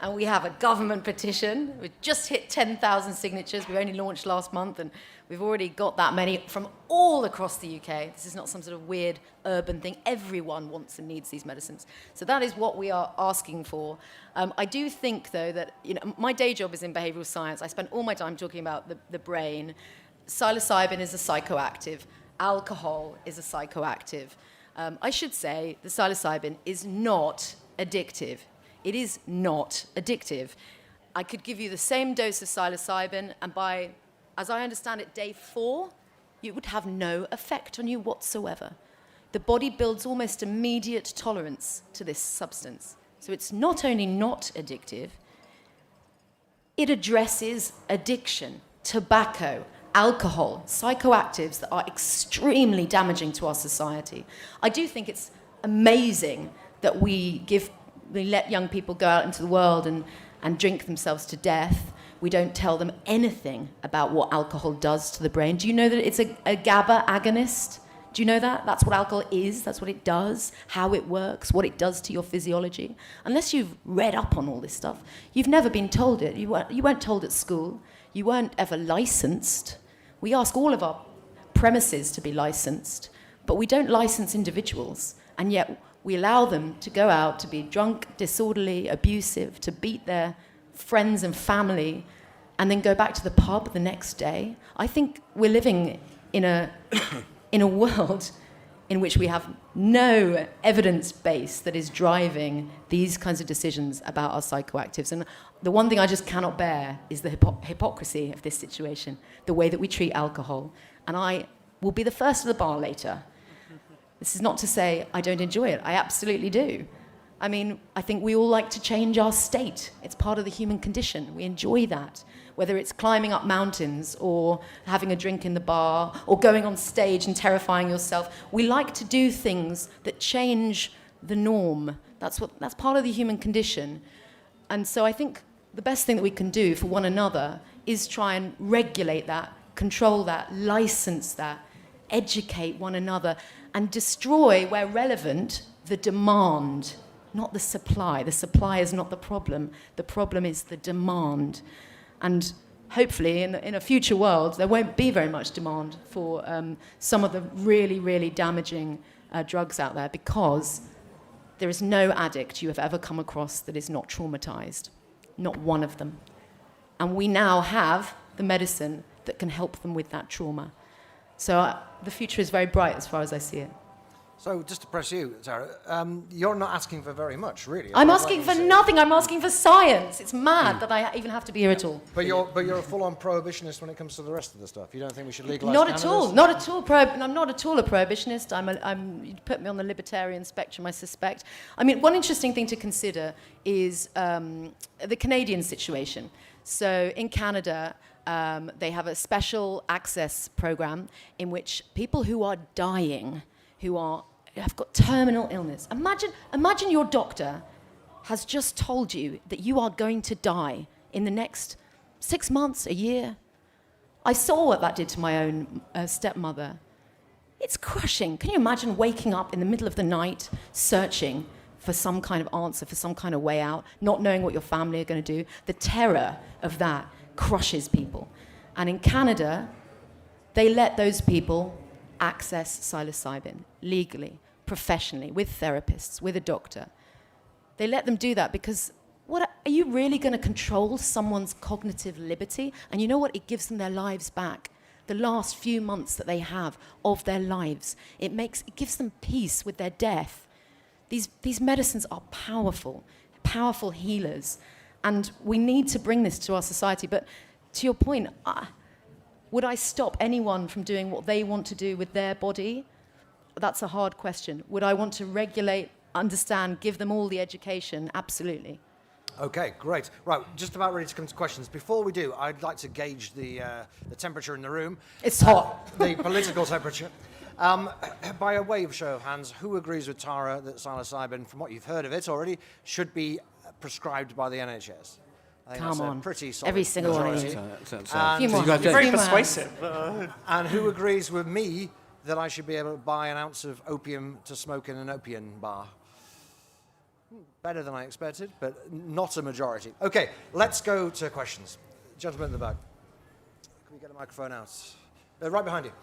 and we have a government petition. We've just hit 10,000 signatures. We only launched last month, and we've already got that many from all across the UK. This is not some sort of weird urban thing. Everyone wants and needs these medicines. So that is what we are asking for. I do think, though, that my day job is in behavioural science. I spend all my time talking about the brain. Psilocybin is a psychoactive. Alcohol is a psychoactive. I should say the psilocybin is not addictive. It is not addictive. I could give you the same dose of psilocybin, and by, as I understand it, day 4, it would have no effect on you whatsoever. The body builds almost immediate tolerance to this substance. So it's not only not addictive, it addresses addiction, tobacco, alcohol, psychoactives that are extremely damaging to our society. I do think it's amazing that we let young people go out into the world and drink themselves to death. We don't tell them anything about what alcohol does to the brain. Do you know that it's a GABA agonist? Do you know that? That's what alcohol is, that's what it does, how it works, what it does to your physiology. Unless you've read up on all this stuff, you've never been told it. You weren't told at school. You weren't ever licensed. We ask all of our premises to be licensed, but we don't license individuals, and yet we allow them to go out to be drunk, disorderly, abusive, to beat their friends and family, and then go back to the pub the next day. I think we're living in a world in which we have no evidence base that is driving these kinds of decisions about our psychoactives. And the one thing I just cannot bear is the hypocrisy of this situation, the way that we treat alcohol. And I will be the first at the bar later. This is not to say I don't enjoy it. I absolutely do. I mean, I think we all like to change our state. It's part of the human condition. We enjoy that. Whether it's climbing up mountains or having a drink in the bar or going on stage and terrifying yourself. We like to do things that change the norm. That's part of the human condition. And so I think the best thing that we can do for one another is try and regulate that, control that, license that, educate one another and destroy, where relevant, the demand, not the supply. The supply is not the problem. The problem is the demand. And hopefully, in a future world, there won't be very much demand for some of the really, really damaging drugs out there, because there is no addict you have ever come across that is not traumatized. Not one of them. And we now have the medicine that can help them with that trauma. So the future is very bright as far as I see it. So just to press you, Sarah, you're not asking for very much, really. I'm asking for nothing. I'm asking for science. It's mad that I even have to be here at all. But you're a full-on prohibitionist when it comes to the rest of the stuff. You don't think we should legalise Not cannabis? at all. Not at all. I'm not at all a prohibitionist. You'd put me on the libertarian spectrum, I suspect. I mean, one interesting thing to consider is the Canadian situation. So in Canada, they have a special access program in which people who are dying, have got terminal illness. Imagine your doctor has just told you that you are going to die in the next 6 months, a year. I saw what that did to my own stepmother. It's crushing. Can you imagine waking up in the middle of the night, searching for some kind of answer, for some kind of way out, not knowing what your family are going to do? The terror of that crushes people. And in Canada, they let those people access psilocybin legally, professionally, with therapists, with a doctor. They let them do that because are you really going to control someone's cognitive liberty? And you know what? It gives them their lives back. The last few months that they have of their lives, it gives them peace with their death. These medicines are powerful healers, and we need to bring this to our society. But to your point, would I stop anyone from doing what they want to do with their body? That's a hard question. Would I want to regulate, understand, give them all the education? Absolutely. Okay, great. Right, just about ready to come to questions. Before we do, I'd like to gauge the temperature in the room. It's hot. The political temperature. By a wave show of hands, who agrees with Tara that psilocybin, from what you've heard of it already, should be prescribed by the NHS? I think Come that's on. A pretty solid Every single one of majority. you. You're Few very more. persuasive. And who agrees with me that I should be able to buy an ounce of opium to smoke in an opium bar? Better than I expected, but not a majority. Okay, let's go to questions. Gentleman in the back. Can we get a microphone out? Right behind you.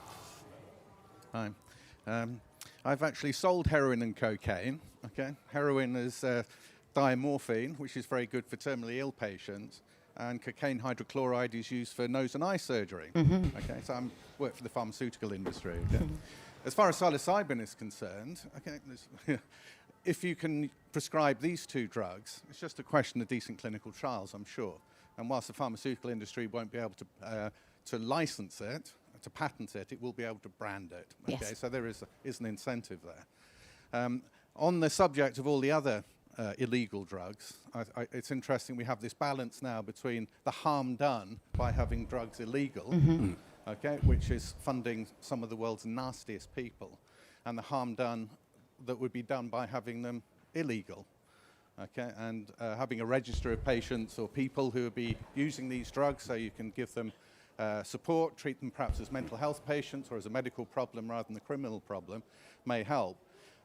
Hi. I've actually sold heroin and cocaine. Okay, heroin is diamorphine, which is very good for terminally ill patients, and cocaine hydrochloride is used for nose and eye surgery. Okay, so I work for the pharmaceutical industry. Okay? As far as psilocybin is concerned, okay, if you can prescribe these two drugs, it's just a question of decent clinical trials, I'm sure. And whilst the pharmaceutical industry won't be able to license it, to patent it, it will be able to brand it. Okay, Yes. so there is an incentive there. On the subject of all the other illegal drugs, it's interesting we have this balance now between the harm done by having drugs illegal, okay, which is funding some of the world's nastiest people, and the harm done that would be done by having them illegal. Okay, and having a register of patients or people who would be using these drugs so you can give them support, treat them perhaps as mental health patients or as a medical problem rather than a criminal problem may help.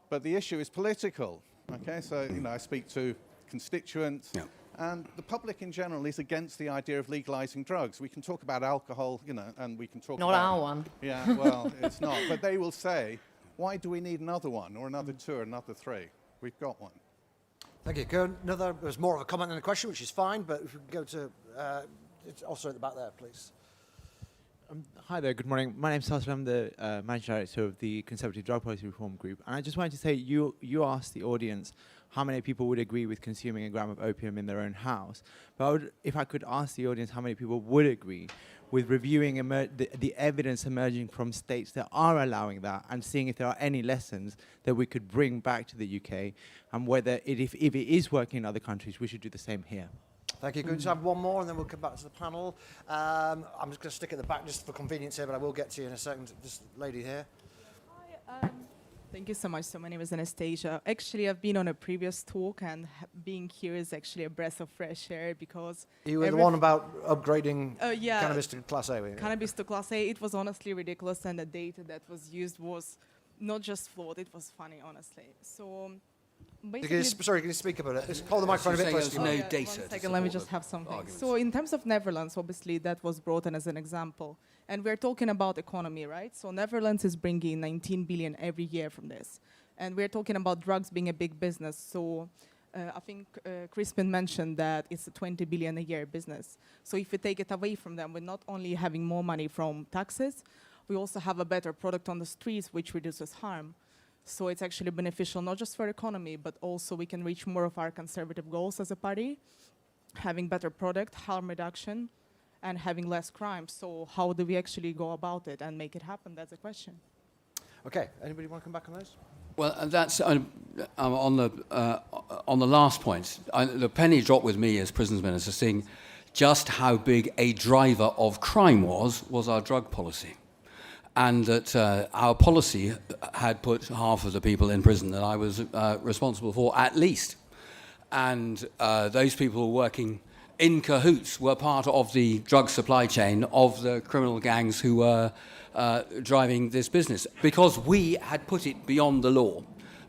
But the issue is political. Okay, so I speak to constituents, and the public in general is against the idea of legalizing drugs. We can talk about alcohol, and we can talk Not about... our one. Yeah, well, it's not. But they will say, why do we need another one or another two or another three? We've got one. Thank you. Go another. There's more of a comment than a question, which is fine, but if we can go to it's also at the back there, please. Hi there, good morning. My name's Sasha. I'm the Managing Director of the Conservative Drug Policy Reform Group. And I just wanted to say, you asked the audience how many people would agree with consuming a gram of opium in their own house. But if I could ask the audience how many people would agree with reviewing the evidence emerging from states that are allowing that and seeing if there are any lessons that we could bring back to the UK, and whether if it is working in other countries, we should do the same here. Thank you. Can we just have one more and then we'll come back to the panel? I'm just going to stick at the back just for convenience here, but I will get to you in a second. This lady here. Hi, Thank you so much. So my name is Anastasia. Actually, I've been on a previous talk, and being here is actually a breath of fresh air because You were the one about upgrading yeah, cannabis to Class A. weren't you? cannabis to Class A. It was honestly ridiculous, and the data that was used was not just flawed; it was funny, honestly. So basically, Sorry, can you speak about it? Hold the microphone a bit saying close to there's you. no data One to second, let me support just the have something. arguments. So in terms of Netherlands, obviously that was brought in as an example. And we're talking about economy, right? So Netherlands is bringing 19 billion every year from this. And we're talking about drugs being a big business. So I think Crispin mentioned that it's a 20 billion a year business. So if we take it away from them, we're not only having more money from taxes, we also have a better product on the streets, which reduces harm. So it's actually beneficial not just for economy, but also we can reach more of our conservative goals as a party, having better product, harm reduction, and having less crime. So how do we actually go about it and make it happen? That's a question. Okay, anybody want to come back on those? Well, that's on the last point. The penny dropped with me as prisons minister, seeing just how big a driver of crime was our drug policy, and that our policy had put half of the people in prison that I was responsible for, at least, and those people working in cahoots were part of the drug supply chain of the criminal gangs who were driving this business, because we had put it beyond the law.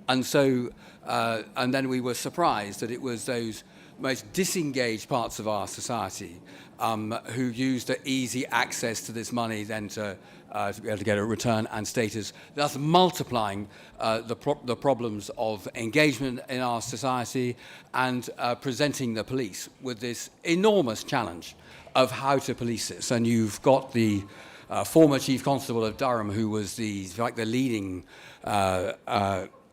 And so, and then we were surprised that it was those most disengaged parts of our society who used the easy access to this money then to be able to get a return and status, thus multiplying the problems of engagement in our society and presenting the police with this enormous challenge of how to police this. And you've got the former Chief Constable of Durham, who was the leading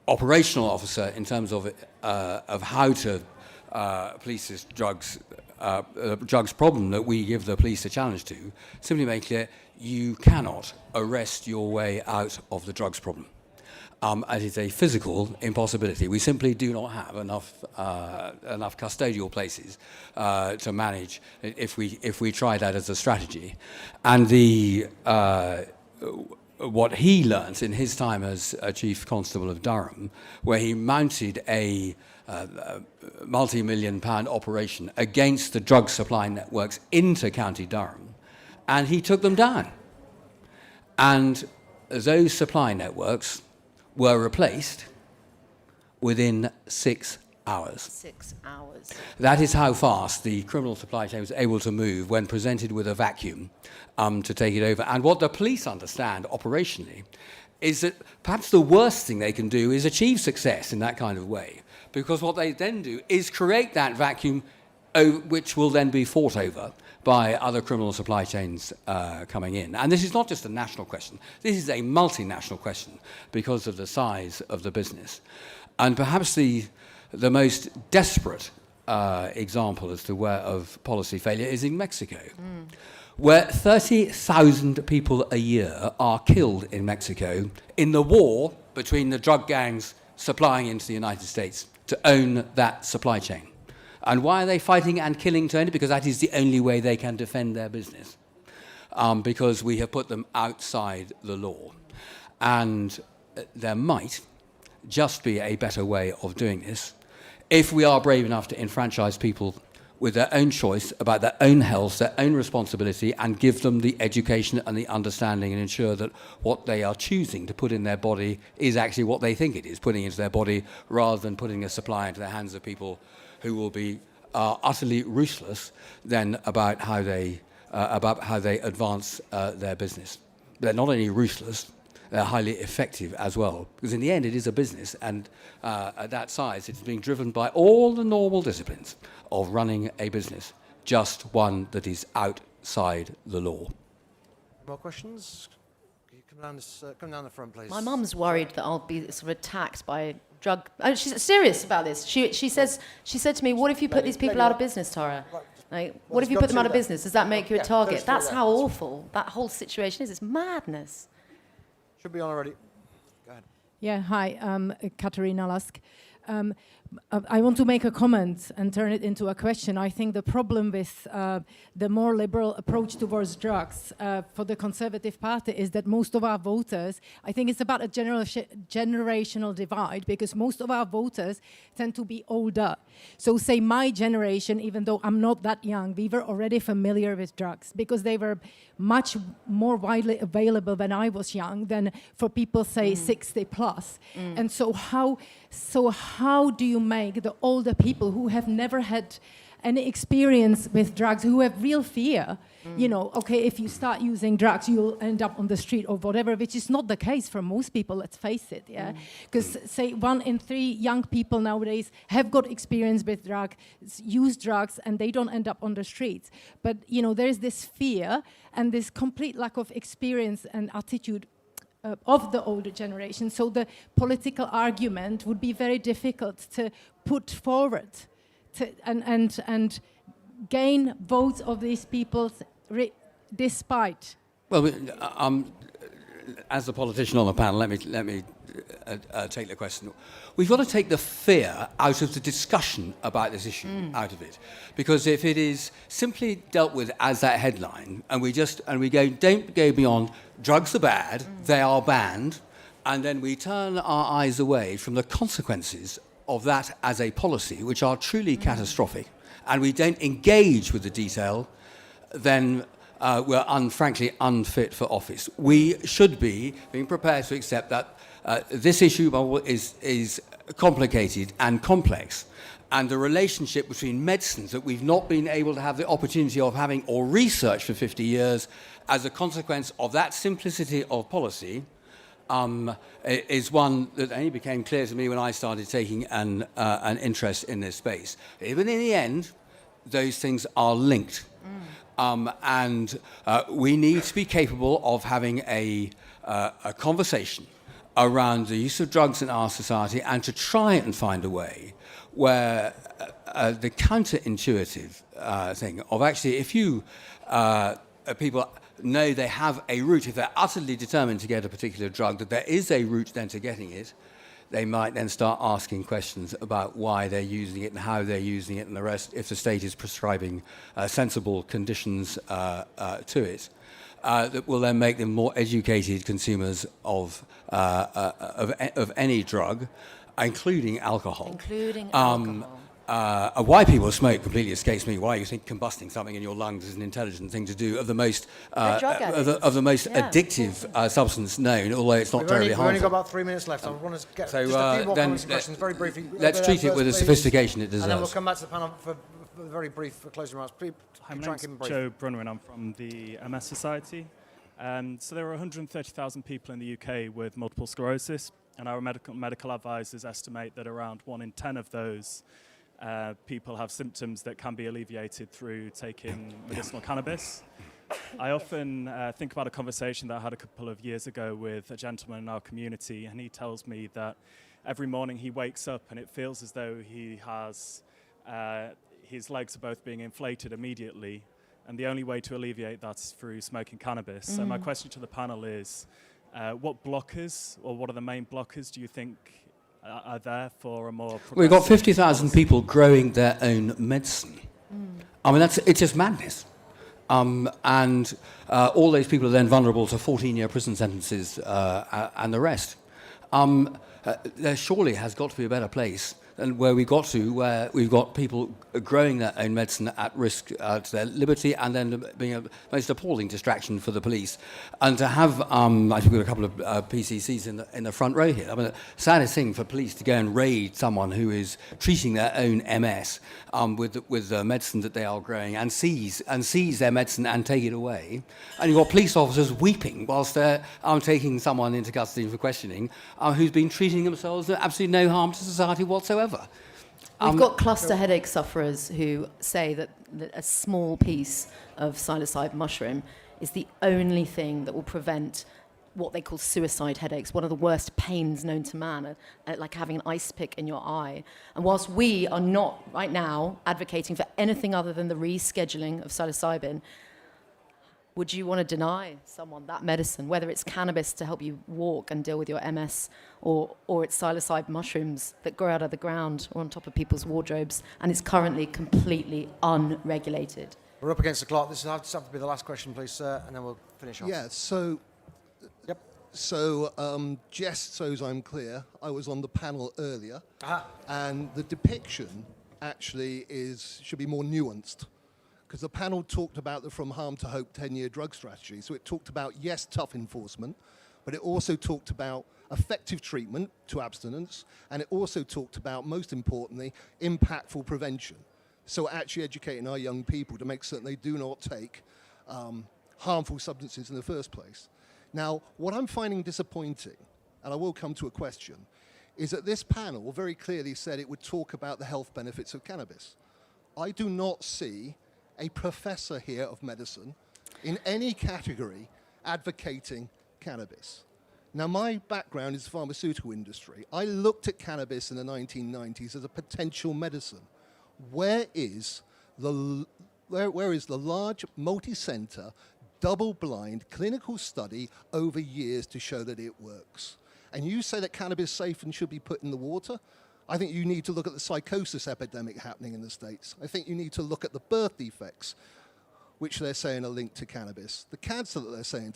operational officer in terms of how to police this drugs problem that we give the police a challenge to, simply make clear you cannot arrest your way out of the drugs problem. It is a physical impossibility. We simply do not have enough custodial places to manage if we try that as a strategy. And what he learnt in his time as a Chief Constable of Durham, where he mounted a multi-million-pound operation against the drug supply networks into County Durham, and he took them down. And those supply networks were replaced within 6 hours. 6 hours. That is how fast the criminal supply chain was able to move when presented with a vacuum to take it over. And what the police understand operationally is that perhaps the worst thing they can do is achieve success in that kind of way, because what they then do is create that vacuum which will then be fought over by other criminal supply chains coming in. And this is not just a national question. This is a multinational question because of the size of the business. And perhaps the most desperate example as to of policy failure is in Mexico, where 30,000 people a year are killed in Mexico in the war between the drug gangs supplying into the United States to own that supply chain. And why are they fighting and killing to own it? Because that is the only way they can defend their business, because we have put them outside the law. And there might just be a better way of doing this if we are brave enough to enfranchise people with their own choice about their own health, their own responsibility, and give them the education and the understanding and ensure that what they are choosing to put in their body is actually what they think it is putting into their body, rather than putting a supply into the hands of people who will be utterly ruthless then about how they advance their business. They're not only ruthless, they're highly effective as well, because in the end it is a business, and at that size it's being driven by all the normal disciplines of running a business, just one that is outside the law. More questions? Can you come down the front, please. My mum's worried that I'll be sort of attacked by drug. Oh, she's serious about this. She said to me, "What if you put these people out of business, Tara? Like, what if you put them out of business? Does that make you a target?" That's how awful that whole situation is. It's madness. Should be on already. Go ahead. Yeah, hi, Katarina Lusk. I want to make a comment and turn it into a question. I think the problem with the more liberal approach towards drugs for the Conservative Party is that most of our voters, I think it's about a generational divide, because most of our voters tend to be older. So say my generation, even though I'm not that young, we were already familiar with drugs because they were much more widely available when I was young than for people, say, 60 plus. And so how do you make the older people who have never had any experience with drugs, who have real fear, you know, okay, if you start using drugs, you'll end up on the street or whatever, which is not the case for most people, let's face it, yeah? Because, say, 1 in 3 young people nowadays have got experience with drugs, use drugs, and they don't end up on the streets. But, you know, there's this fear and this complete lack of experience and attitude of the older generation. So the political argument would be very difficult to put forward and gain votes of these people despite. Well, as the politician on the panel, let me take the question. We've got to take the fear out of the discussion about this issue, out of it, because if it is simply dealt with as that headline, and we don't go beyond drugs are bad, they are banned, and then we turn our eyes away from the consequences of that as a policy, which are truly catastrophic, and we don't engage with the detail, then we're frankly unfit for office. We should be being prepared to accept that this issue is complicated and complex, and the relationship between medicines that we've not been able to have the opportunity of having or research for 50 years as a consequence of that simplicity of policy is one that only became clear to me when I started taking an interest in this space. Even in the end, those things are linked. And we need to be capable of having a conversation around the use of drugs in our society, and to try and find a way where the counterintuitive thing of actually, if you people know they have a route, if they're utterly determined to get a particular drug, that there is a route then to getting it, they might then start asking questions about why they're using it and how they're using it and the rest, if the state is prescribing sensible conditions to it. That will then make them more educated consumers of any drug, including alcohol. Why people smoke completely escapes me. Why you think combusting something in your lungs is an intelligent thing to do of the most addictive substance known, although it's not terribly harmful. We've only got about 3 minutes left. I want to get just a few more comments and questions very briefly. Let's treat it with the sophistication it deserves. And then we'll come back to the panel for very brief closing remarks. Hi, my name's Joe Brunwyn. I'm from the MS Society. So there are 130,000 people in the UK with multiple sclerosis, and our medical advisors estimate that around 1 in 10 of those people have symptoms that can be alleviated through taking medicinal cannabis. I often think about a conversation that I had a couple of years ago with a gentleman in our community, and he tells me that every morning he wakes up and it feels as though he has, his legs are both being inflated immediately, and the only way to alleviate that is through smoking cannabis. So my question to the panel is, what blockers, or what are the main blockers do you think are there for a more progressive... We've got 50,000 people growing their own medicine. I mean, it's just madness. And all those people are then vulnerable to 14-year prison sentences and the rest. There surely has got to be a better place than where we got to, where we've got people growing their own medicine at risk to their liberty, and then being a most appalling distraction for the police. And to have, I think we've got a couple of PCCs in the front row here. I mean, the saddest thing for police to go and raid someone who is treating their own MS with the medicine that they are growing, and seize their medicine and take it away. And you've got police officers weeping whilst they're taking someone into custody for questioning, who's been treating themselves with absolutely no harm to society whatsoever. We've got cluster headache sufferers who say that a small piece of psilocybin mushroom is the only thing that will prevent what they call suicide headaches, one of the worst pains known to man, like having an ice pick in your eye. And whilst we are not right now advocating for anything other than the rescheduling of psilocybin, would you want to deny someone that medicine, whether it's cannabis to help you walk and deal with your MS, or it's psilocybin mushrooms that grow out of the ground or on top of people's wardrobes, and it's currently completely unregulated? We're up against the clock. This will have to be the last question, please, sir, and then we'll finish off. Yeah, so... Yep. So, just so as I'm clear, I was on the panel earlier, Aha. and the depiction actually should be more nuanced. Because the panel talked about the From Harm to Hope 10-year drug strategy. So it talked about, yes, tough enforcement, but it also talked about effective treatment to abstinence, and it also talked about, most importantly, impactful prevention. So actually educating our young people to make certain they do not take harmful substances in the first place. Now, what I'm finding disappointing, and I will come to a question, is that this panel very clearly said it would talk about the health benefits of cannabis. I do not see a professor here of medicine in any category advocating cannabis. Now, my background is the pharmaceutical industry. I looked at cannabis in the 1990s as a potential medicine. Where is the large, multi-center, double-blind clinical study over years to show that it works? And you say that cannabis is safe and should be put in the water? I think you need to look at the psychosis epidemic happening in the States. I think you need to look at the birth defects, which they're saying are linked to cannabis. The cancer that they're saying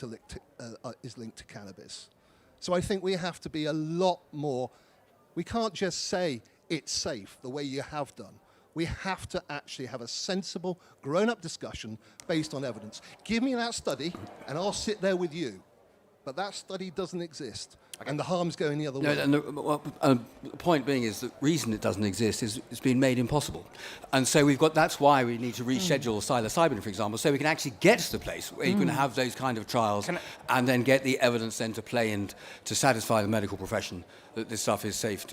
is linked to cannabis. So I think we have to be a lot more, we can't just say it's safe the way you have done. We have to actually have a sensible, grown-up discussion based on evidence. Give me that study, and I'll sit there with you. But that study doesn't exist, and the harm's going the other way. And the point being is the reason it doesn't exist is it's been made impossible. And so that's why we need to reschedule psilocybin, for example, so we can actually get to the place where you can have those kind of trials and then get the evidence then to play and to satisfy the medical profession that this stuff is safe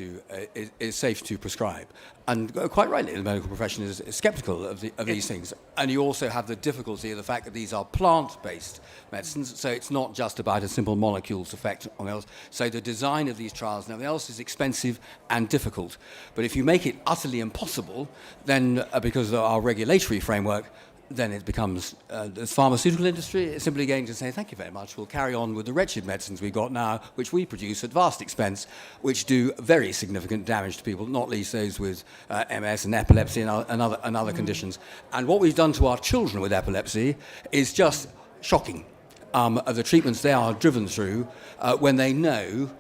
to prescribe. And quite rightly, the medical profession is skeptical of these things. And you also have the difficulty of the fact that these are plant-based medicines, so it's not just about a simple molecules effect on else. So the design of these trials and everything else is expensive and difficult. But if you make it utterly impossible, then because of our regulatory framework, then it becomes the pharmaceutical industry is simply going to say, thank you very much, we'll carry on with the wretched medicines we've got now, which we produce at vast expense, which do very significant damage to people, not least those with MS and epilepsy and other conditions. And what we've done to our children with epilepsy is just shocking. The treatments they are driven through when they don't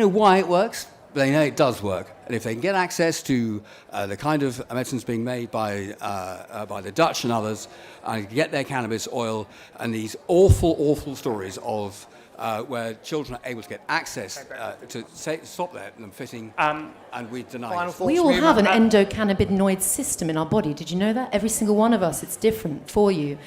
know why it works, but they know it does work. And if they can get access to the kind of medicines being made by the Dutch and others, and get their cannabis oil, and these awful, awful stories of where children are able to get access to stop them fitting, and we deny it. We all have an endocannabinoid system in our body. Did you know that? Every single one of us, it's different for you.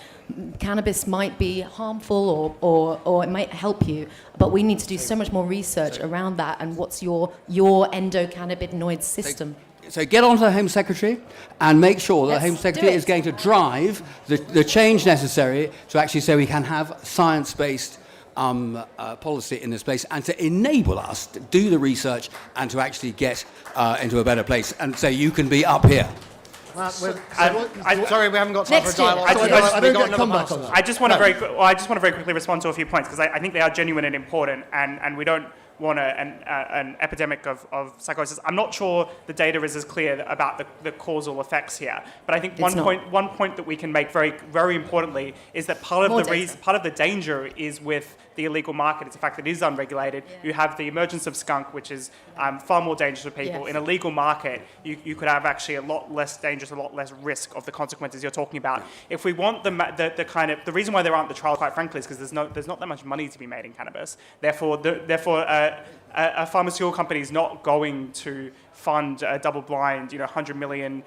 Cannabis might be harmful or it might help you, but we need to do so much more research around that and what's your endocannabinoid system. So get on to the Home Secretary and make sure that the Home Secretary is going to drive the change necessary to actually say we can have science-based policy in this place and to enable us to do the research and to actually get into a better place. And so you can be up here. Sorry, we haven't got time for a dialogue. I just want to very quickly respond to a few points because I think they are genuine and important, and we don't want an epidemic of psychosis. I'm not sure the data is as clear about the causal effects here, but I think one point that we can make very, very importantly is that part of the danger is with the illegal market. It's the fact that it is unregulated. Yeah. You have the emergence of skunk, which is far more dangerous for people. Yes. In a legal market, you could have actually a lot less dangerous, a lot less risk of the consequences you're talking about. If we want the reason why there aren't the trials, quite frankly, is because there's not that much money to be made in cannabis. Therefore, a pharmaceutical company is not going to fund a double-blind, $100 million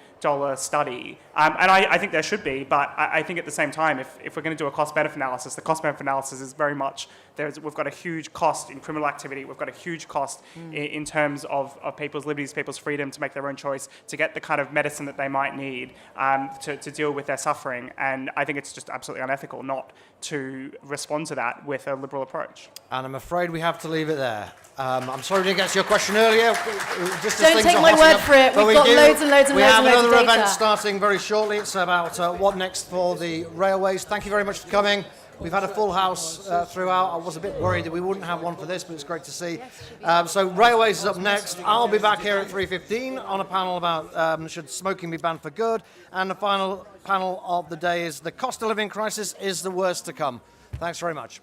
study. And I think there should be, but I think at the same time, if we're going to do a cost-benefit analysis, the cost-benefit analysis is very much, we've got a huge cost in criminal activity, we've got a huge cost in terms of people's liberties, people's freedom to make their own choice, to get the kind of medicine that they might need to deal with their suffering. And I think it's just absolutely unethical not to respond to that with a liberal approach. And I'm afraid we have to leave it there. I'm sorry we didn't get to your question earlier. Just as Don't things take are my hotting word up, for it. but We've got loads and loads and we loads have and loads of another data. event starting very shortly. It's about what next for the railways. Thank you very much for coming. We've had a full house throughout. I was a bit worried that we wouldn't have one for this, but it's great to see. So railways is up next. I'll be back here at 3:15 on a panel about should smoking be banned for good. And the final panel of the day is the cost of living crisis is the worst to come. Thanks very much.